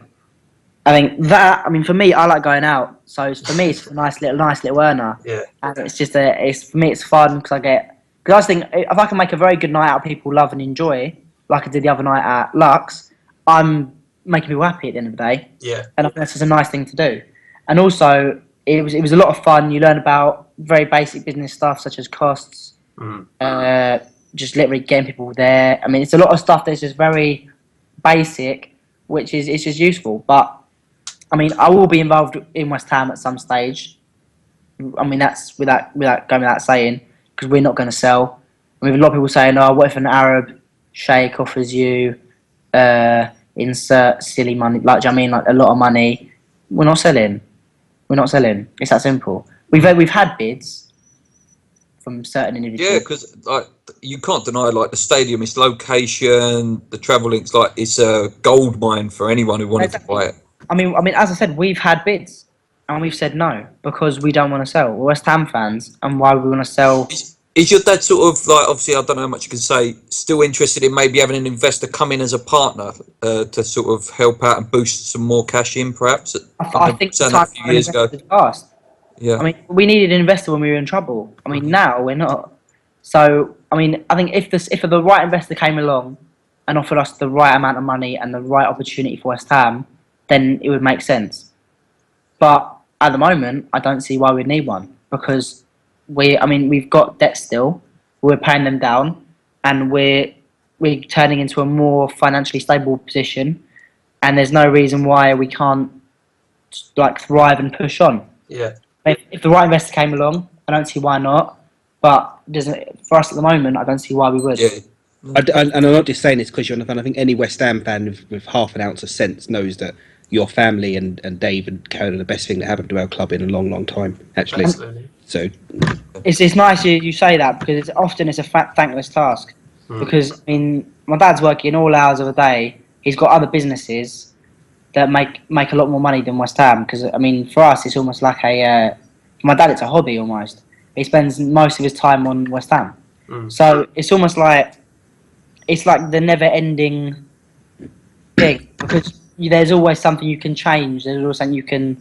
I think that. I mean, for me, I like going out. So for me, it's a nice little earner.
Yeah.
And it's just for me, it's fun because I just think if I can make a very good night out people love and enjoy, like I did the other night at Lux, I'm making people happy at the end of the day.
Yeah.
And I think that's just a nice thing to do. And also, it was a lot of fun. You learn about very basic business stuff such as costs, just literally getting people there. I mean, it's a lot of stuff that's just very basic, which is it's just useful. But I mean, I will be involved in West Ham at some stage. I mean, that's without going without saying, because we're not going to sell. I mean, a lot of people saying, "Oh, what if an Arab sheikh offers you insert silly money?" Like, do you know what I mean, like a lot of money. We're not selling. We're not selling. It's that simple. We've had bids from certain individuals.
Yeah, because like you can't deny like the stadium, its location, the travel links. Like it's a gold mine for anyone who wanted to buy it.
I mean, as I said, we've had bids and we've said no because we don't want to sell. We're West Ham fans, and why would we want to sell?
Is your dad sort of like, obviously I don't know how much you can say, still interested in maybe having an investor come in as a partner to sort of help out and boost some more cash in, perhaps?
I think the time
a few years ago.
Passed.
Yeah.
I mean, we needed an investor when we were in trouble. I mean, now we're not. So, I mean, I think if the right investor came along and offered us the right amount of money and the right opportunity for West Ham, then it would make sense. But at the moment, I don't see why we'd need one because we've got debt still. We're paying them down, and we're turning into a more financially stable position. And there's no reason why we can't like thrive and push on.
Yeah.
If the right investor came along, I don't see why not. But for us at the moment, I don't see why we would.
Yeah.
And I'm not just saying this because you're on the fan. I think any West Ham fan with half an ounce of sense knows that your family and Dave and Cohen are the best thing that happened to our club in a long, long time, actually.
Absolutely.
So
it's nice you say that because it's a thankless task. Because I mean, my dad's working all hours of the day. He's got other businesses that make a lot more money than West Ham. Because I mean, for us, it's almost like for my dad, it's a hobby almost. He spends most of his time on West Ham. So it's almost like the never-ending thing because there's always something you can change. There's always something you can.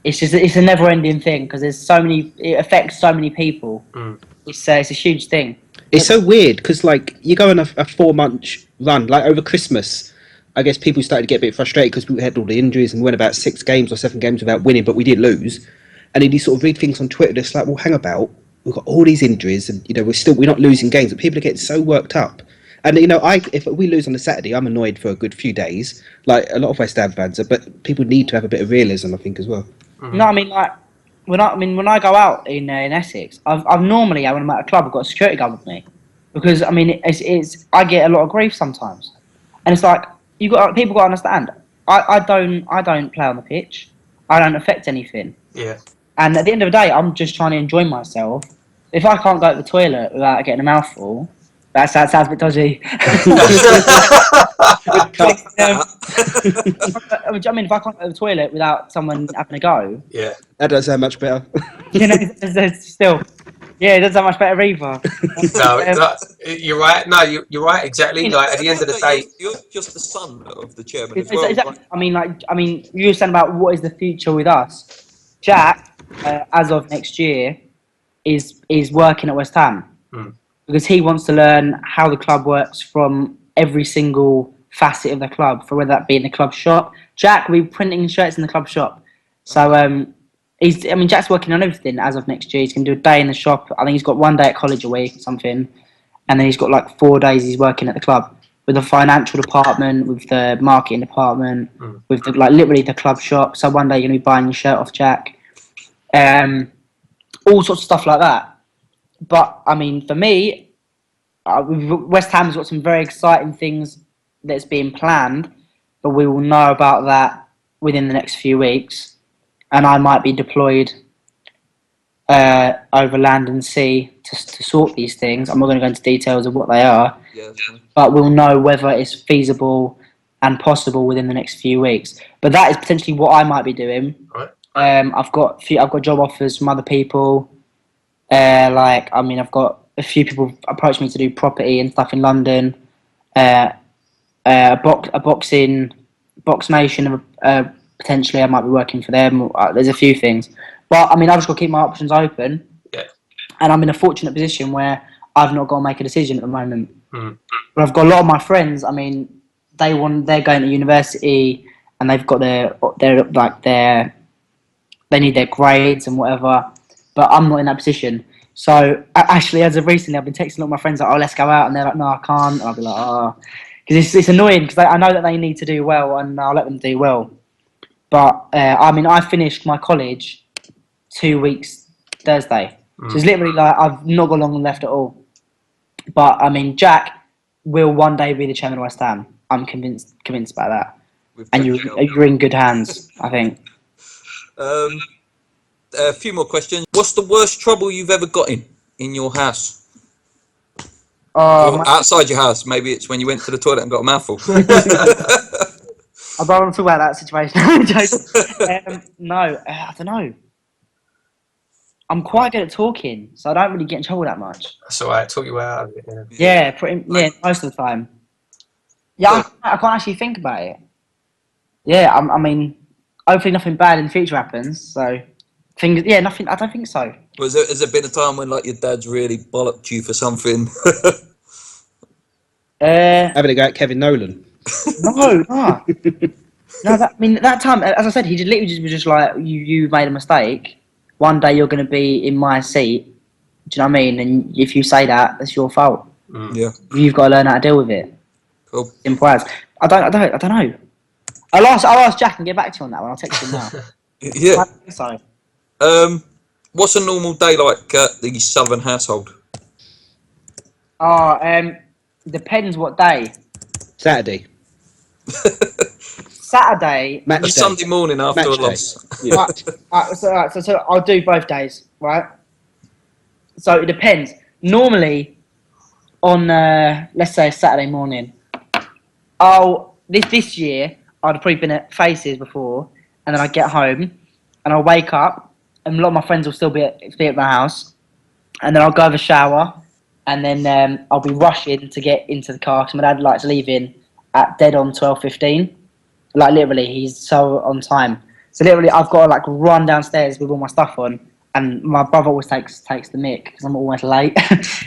It's a never-ending thing because it affects so many people. It's a huge thing.
it's so weird because like you go on a 4-month run, like over Christmas. I guess people started to get a bit frustrated because we had all the injuries and we went about 6 games or 7 games without winning, but we did lose. And then you sort of read things on Twitter that's like, well, hang about, we've got all these injuries and we're not losing games, but people are getting so worked up. And if we lose on a Saturday, I'm annoyed for a good few days, like a lot of West Ham fans are. But people need to have a bit of realism, I think, as well.
No, I mean like when I go out in Essex, I've normally when I'm at a club, I've got a security guard with me because I mean it's I get a lot of grief sometimes, and it's like people got to understand. I don't play on the pitch. I don't affect anything.
Yeah.
And at the end of the day, I'm just trying to enjoy myself. If I can't go to the toilet without getting a mouthful, that sounds a bit dodgy. I mean, if I can't go to the toilet without someone having a go,
Yeah.
That does sound much better.
there's still, it doesn't sound much better either.
No, you're right. No, you're right. Exactly. Like at the end of the day,
you're just the son of the chairman as well. Right?
I mean, you were saying about what is the future with us. Jack, as of next year, is working at West Ham because he wants to learn how the club works from every single facet of the club, for whether that be in the club shop. Jack will be printing shirts in the club shop. So Jack's working on everything as of next year. He's going to do a day in the shop. I think he's got 1 day at college a week or something, and then he's got like 4 days he's working at the club with the financial department, with the marketing department, with the literally the club shop. So 1 day you're going to be buying your shirt off Jack. All sorts of stuff like that. But I mean, for me, West Ham's got some very exciting things that's being planned, but we will know about that within the next few weeks. And I might be deployed over land and sea to sort these things. I'm not going to go into details of what they are, but we'll know whether it's feasible and possible within the next few weeks. But that is potentially what I might be doing.
Right.
I've got job offers from other people. I've got a few people approach me to do property and stuff in London. Box Nation. Potentially, I might be working for them. There's a few things, but I mean, I've just got to keep my options open.
Yeah.
And I'm in a fortunate position where I've not got to make a decision at the moment. But I've got a lot of my friends. I mean, they're going to university and they've got they need their grades and whatever. But I'm not in that position. So actually, as of recently, I've been texting all my friends like, "Oh, let's go out," and they're like, "No, I can't." And I'll be like, "Oh," because it's annoying because I know that they need to do well, and I'll let them do well. But I finished my college 2 weeks Thursday, so it's literally like I've not got long left at all. But I mean, Jack will one day be the chairman of West Ham. I'm convinced about that. And you're in good hands, I think.
A few more questions. What's the worst trouble you've ever got in your house? Or outside your house? Maybe it's when you went to the toilet and got a mouthful.
I don't want to talk about that situation. No, I don't know. I'm quite good at talking, so I don't really get in trouble that much.
That's all right. Talk your way out of it.
Yeah, most of the time. Yeah, I can't actually think about it. Yeah, I mean, hopefully nothing bad in the future happens. So, nothing. I don't think so.
Has there been a time when like your dad's really bollocked you for something?
Having a go at Kevin Nolan.
No. No, that time, as I said, he literally was just like, you made a mistake. One day you're going to be in my seat. Do you know what I mean? And if you say that, that's your fault.
Yeah.
You've got to learn how to deal with it.
Cool.
Simple as. I don't know. I'll ask Jack and get back to you on that one. I'll text him now.
Yeah.
I think so.
What's a normal day like at the Sullivan household?
Depends what day.
Saturday.
Saturday.
Match day.
Sunday morning after a loss.
Yeah.
So I'll do both days, right? So it depends. Normally, on let's say Saturday morning, this year I'd have probably been at Faces before, and then I get home, and I'll wake up, and a lot of my friends will still be at my house, and then I'll go have a shower, and then I'll be rushing to get into the car because my dad likes leaving at dead on 12:15. Like literally, he's so on time. So literally, I've got to like run downstairs with all my stuff on, and my brother always takes the mick because I'm always late.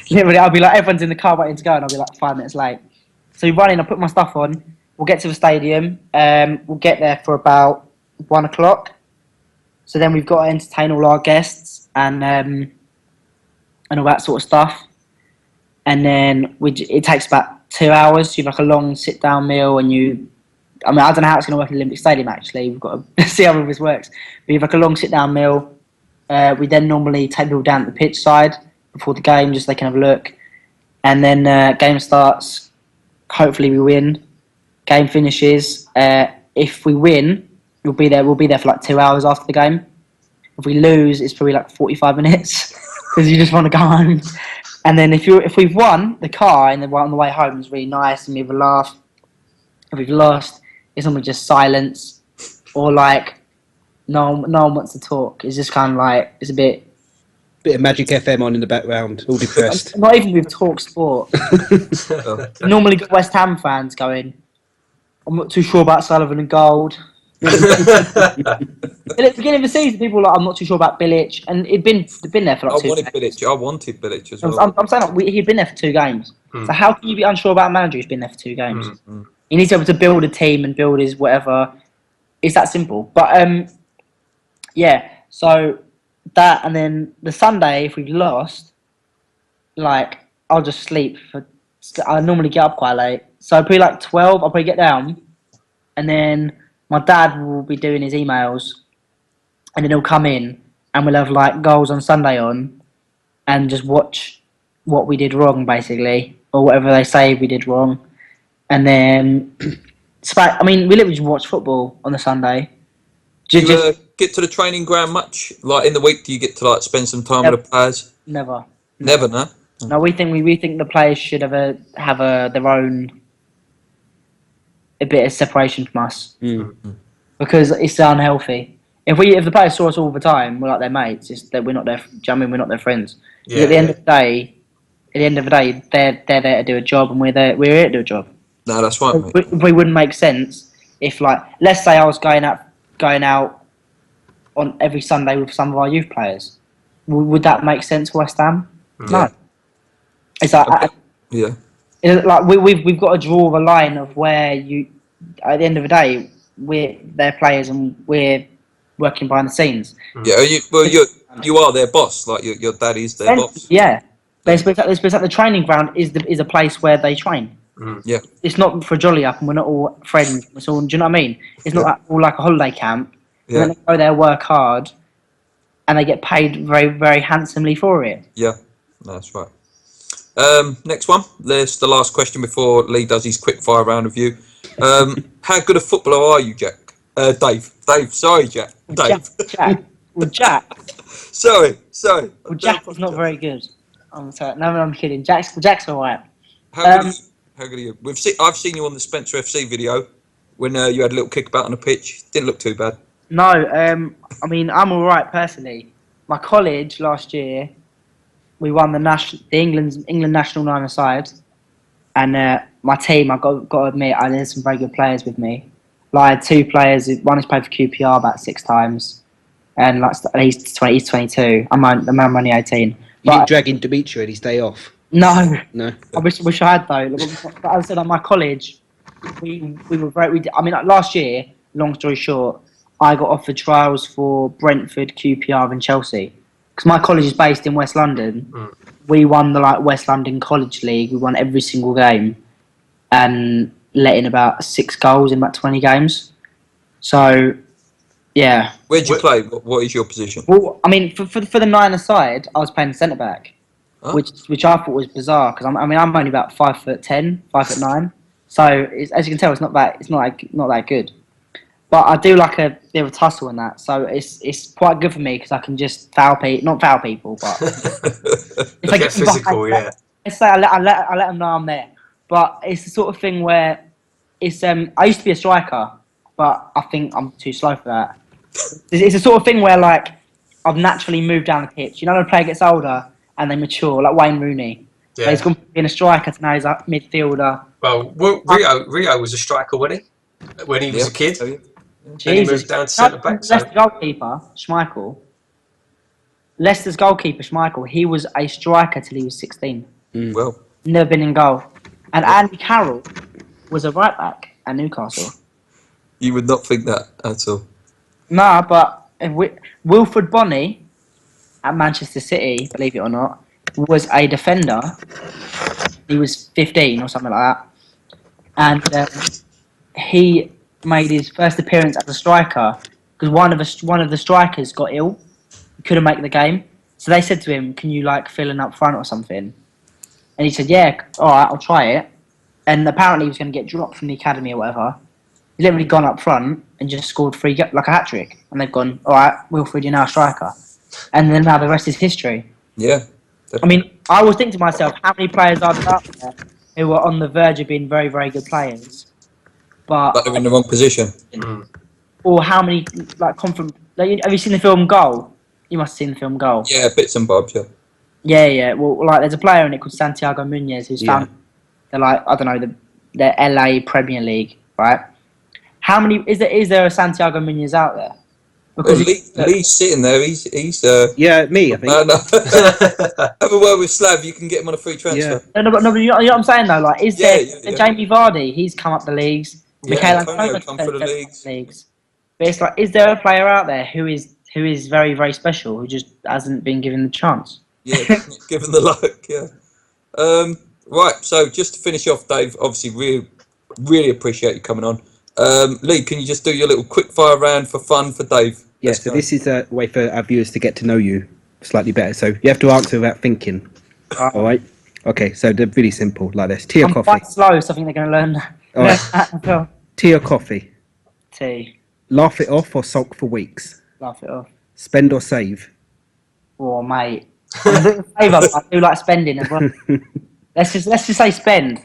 Literally, I'll be like, everyone's in the car waiting to go, and I'll be like 5 minutes late. So we run in, I put my stuff on. We'll get to the stadium. We'll get there for about 1 o'clock. So then we've got to entertain all our guests and all that sort of stuff. And then it takes about 2 hours. You have like a long sit-down meal, and I don't know how it's going to work in the Olympic Stadium, actually. We've got to see how all this works. But you have like a long sit-down meal. We then normally take people down to the pitch side before the game, just so they can have a look. And then game starts. Hopefully we win. Game finishes. if we win, we'll be there. We'll be there for like 2 hours after the game. If we lose, it's probably like 45 minutes because you just want to go home. And then if we've won, the car and on the way home is really nice and we have a laugh. If we've lost, it's normally just silence or like no one wants to talk. It's just kind of like it's a bit
Bit of Magic FM on in the background, all depressed.
Not even with Talk Sport. Normally got West Ham fans going, I'm not too sure about Sullivan and Gold. At the beginning of the season, people were like, I'm not too sure about Bilic. And he'd been there for like 2 games.
I wanted Bilic as well.
I'm saying like, he'd been there for 2 games. So how can you be unsure about a manager who's been there for 2 games? He needs to be able to build a team and build his whatever. It's that simple. But, yeah, so that, and then the Sunday, if we've lost, like, I'll just sleep. I normally get up quite late. So probably like 12, I'll probably get down. And then my dad will be doing his emails. And then he'll come in and we'll have like goals on Sunday on and just watch what we did wrong, basically. Or whatever they say we did wrong. And then, I mean, we literally just watch football on the Sunday.
Do you get to the training ground much? Like in the week, do you get to like spend some time with the players?
Never.
Never, no?
No, we think the players should have their own a bit of separation from us because it's unhealthy. If the players saw us all the time, we're like their mates. It's that we're not their. Do you know what I mean? We're not their friends.
Yeah,
at the end of the day, they're there to do a job, and we're here to do a job.
No, that's right, mate.
We wouldn't make sense if, like, let's say I was going out on every Sunday with some of our youth players. Would that make sense for West Ham? No. It's like
yeah.
It's like we've got to draw the line of where you. At the end of the day, we're their players and we're working behind the scenes.
Yeah, you are their boss. Like your daddy's their boss.
Yeah, but the training ground is a place where they train.
Yeah,
it's not for jolly up, and we're not all friends. It's all, do you know what I mean? It's not all like a holiday camp.
Yeah.
And then they go there, work hard, and they get paid very, very handsomely for it.
Yeah, that's right. Next one. There's the last question before Lee does his quick fire round of you. How good a footballer are you, Jack? Dave. Sorry, Jack. Dave.
Jack.
Sorry.
Well, Jack is not very good. I'm sorry. No, I'm kidding. Jack's alright.
How good are you? I've seen you on the Spencer FC video when you had a little kickabout on the pitch. Didn't look too bad.
No, I mean, I'm alright personally. My college last year, we won the England national 9-a-side, and my team, I've got to admit, I had some very good players with me. Like, I had 2 players. One has played for QPR about 6 times, and like he's 22. I'm only 18.
You didn't drag in Dimitri on his day off?
No.
I
wish I had though. But as I said, at my college, we were very. Like, last year, long story short, I got offered trials for Brentford, QPR, and Chelsea. Because my college is based in West London. We won the West London College League. We won every single game, and let in about 6 goals in about 20 games. So, yeah.
Where'd you play? What is your position?
Well, I mean, for the 9-a-side, I was playing centre back.
Oh.
Which I thought was bizarre because I'm only about 5'10", 5'9", so as you can tell, it's not that good. But I do like a bit of a tussle in that, so it's quite good for me because I can just not foul people, but
if I get physical, yeah.
Let's say I let them know I'm there. But it's the sort of thing where it's I used to be a striker, but I think I'm too slow for that. It's the sort of thing where like I've naturally moved down the pitch. You know, when a player gets older and they mature, like Wayne Rooney. Yeah. He's gone from being a striker to now he's a midfielder.
Well, Rio was a striker, wasn't he? When he was a kid.
Then
he moved down to centre back.
Leicester's goalkeeper, Schmeichel, he was a striker till he was 16.
Well,
never been in goal. And Andy Carroll was a right back at Newcastle.
You would not think that at all.
Nah, but Wilfred Bonney at Manchester City, believe it or not, was a defender. He was 15 or something like that. And he made his first appearance as a striker because one of the strikers got ill. He couldn't make the game. So they said to him, can you like fill in up front or something? And he said, yeah, alright, I'll try it. And apparently he was going to get dropped from the academy or whatever. He's literally gone up front and just scored like a hat trick, and they've gone, all right, Wilfred, you're now a striker, and then now the rest is history.
Yeah.
I mean, I always think to myself, how many players are there out there who are on the verge of being very, very good players, but
they're in the wrong position.
or how many like confident? Like, have you seen the film Goal? You must have seen the film Goal.
Yeah, bits and bobs. Yeah.
Yeah. Well, like there's a player in it called Santiago Munez who's found they're like I don't know the LA Premier League, right? How many is there a Santiago Munez out there?
Because Lee's sitting there. He's
Yeah, me, I think.
no. Have a word with Slav. You can get him on a free transfer.
No, but you know what I'm saying though. Like, is there
Yeah.
Jamie Vardy? He's come up the leagues.
Yeah,
Michael
Antonio
Antonio's
come through the leagues.
But it's like, is there a player out there who is very, very special who just hasn't been given the chance?
Yeah, given the luck. Yeah. Right. So just to finish off, Dave. Obviously, really appreciate you coming on. Lee, can you just do your little quick fire round for fun for Dave?
Yeah, so this is a way for our viewers to get to know you slightly better. So you have to answer without thinking. All right? Okay, so they're really simple, like this. Tea or
I'm
coffee?
quite slow, so I think they're going to learn.
All right. Tea or coffee?
Tea.
Laugh it off or sulk for weeks?
Laugh it off.
Spend or save?
Oh, mate. I'm a bit of a favour, but I do like spending as well. Let's just say spend.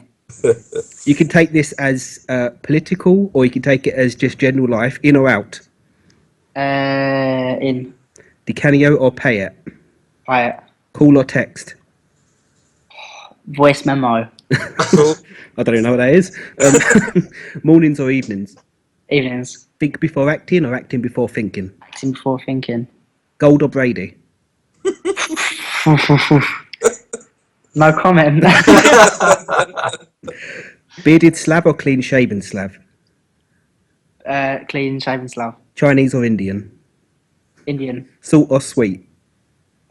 You can take this as political, or you can take it as just general life, in or out.
In.
Decanio or pay it?
Pay it.
Call or text?
Voice memo.
I don't even know what that is. Mornings or evenings?
Evenings.
Think before acting or acting before thinking?
Acting before thinking.
Gold or Brady?
No comment.
Bearded Slav or clean shaven Slav?
Clean shaven Slav.
Chinese or Indian?
Indian.
Salt or sweet?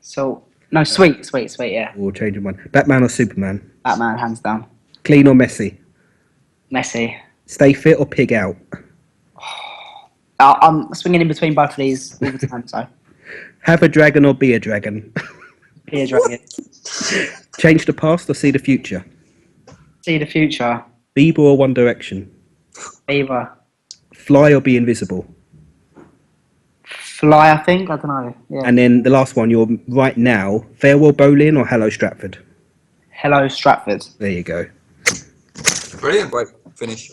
So no, sweet, yeah.
Or changing one. Batman or Superman?
Batman, hands down.
Clean or messy?
Messy.
Stay fit or pig out?
I'm swinging in between both of these all the time, so.
Have a dragon or be a dragon?
Be a dragon.
Change the past or see the future?
See the future.
Bieber or One Direction?
Bieber.
Fly or be invisible?
Fly, I think. I don't know. Yeah.
And then the last one, you're right now. Farewell Bowling or Hello Stratford?
Hello, Stratford.
There you go.
Brilliant. Great finish.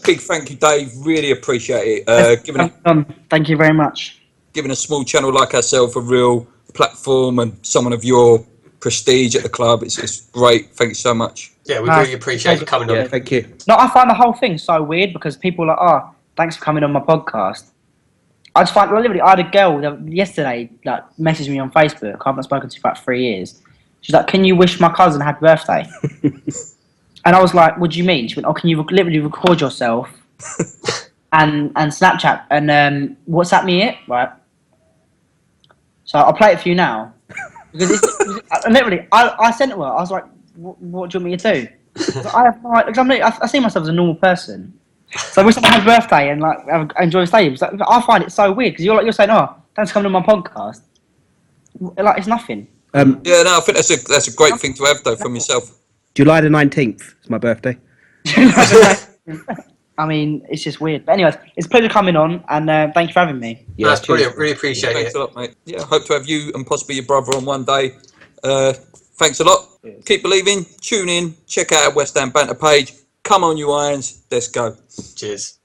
Big thank you, Dave. Really appreciate it.
Thank you very much.
Giving a small channel like ourselves a real platform and someone of your prestige at the club. It's great. Thank you so much.
Yeah, we really appreciate you coming on.
Thank you.
No, I find the whole thing so weird because people are like, oh, thanks for coming on my podcast. I just find, literally, I had a girl yesterday that messaged me on Facebook. I haven't spoken to for about 3 years. She's like, can you wish my cousin happy birthday? And I was like, what do you mean? She went, oh, can you literally record yourself and Snapchat and WhatsApp me it? Right. So I'll play it for you now. Because literally, I sent it to her. I was like, what do you want me to do? I have no idea. I see myself as a normal person. So I wish someone had a birthday and like enjoy the day. Like, I find it so weird because you're saying, oh, thanks for coming on my podcast. Like, it's nothing.
Yeah, no, I think that's a great thing to have though from yourself.
July the 19th is my birthday.
I mean, it's just weird. But anyways, it's a pleasure coming on, and thank you for having me.
Yeah, that's brilliant. Really appreciate it.
Thanks a lot, mate. Yeah, hope to have you and possibly your brother on one day. Thanks a lot. Cheers. Keep believing. Tune in. Check out our West Ham Banter page. Come on, you irons. Let's go.
Cheers.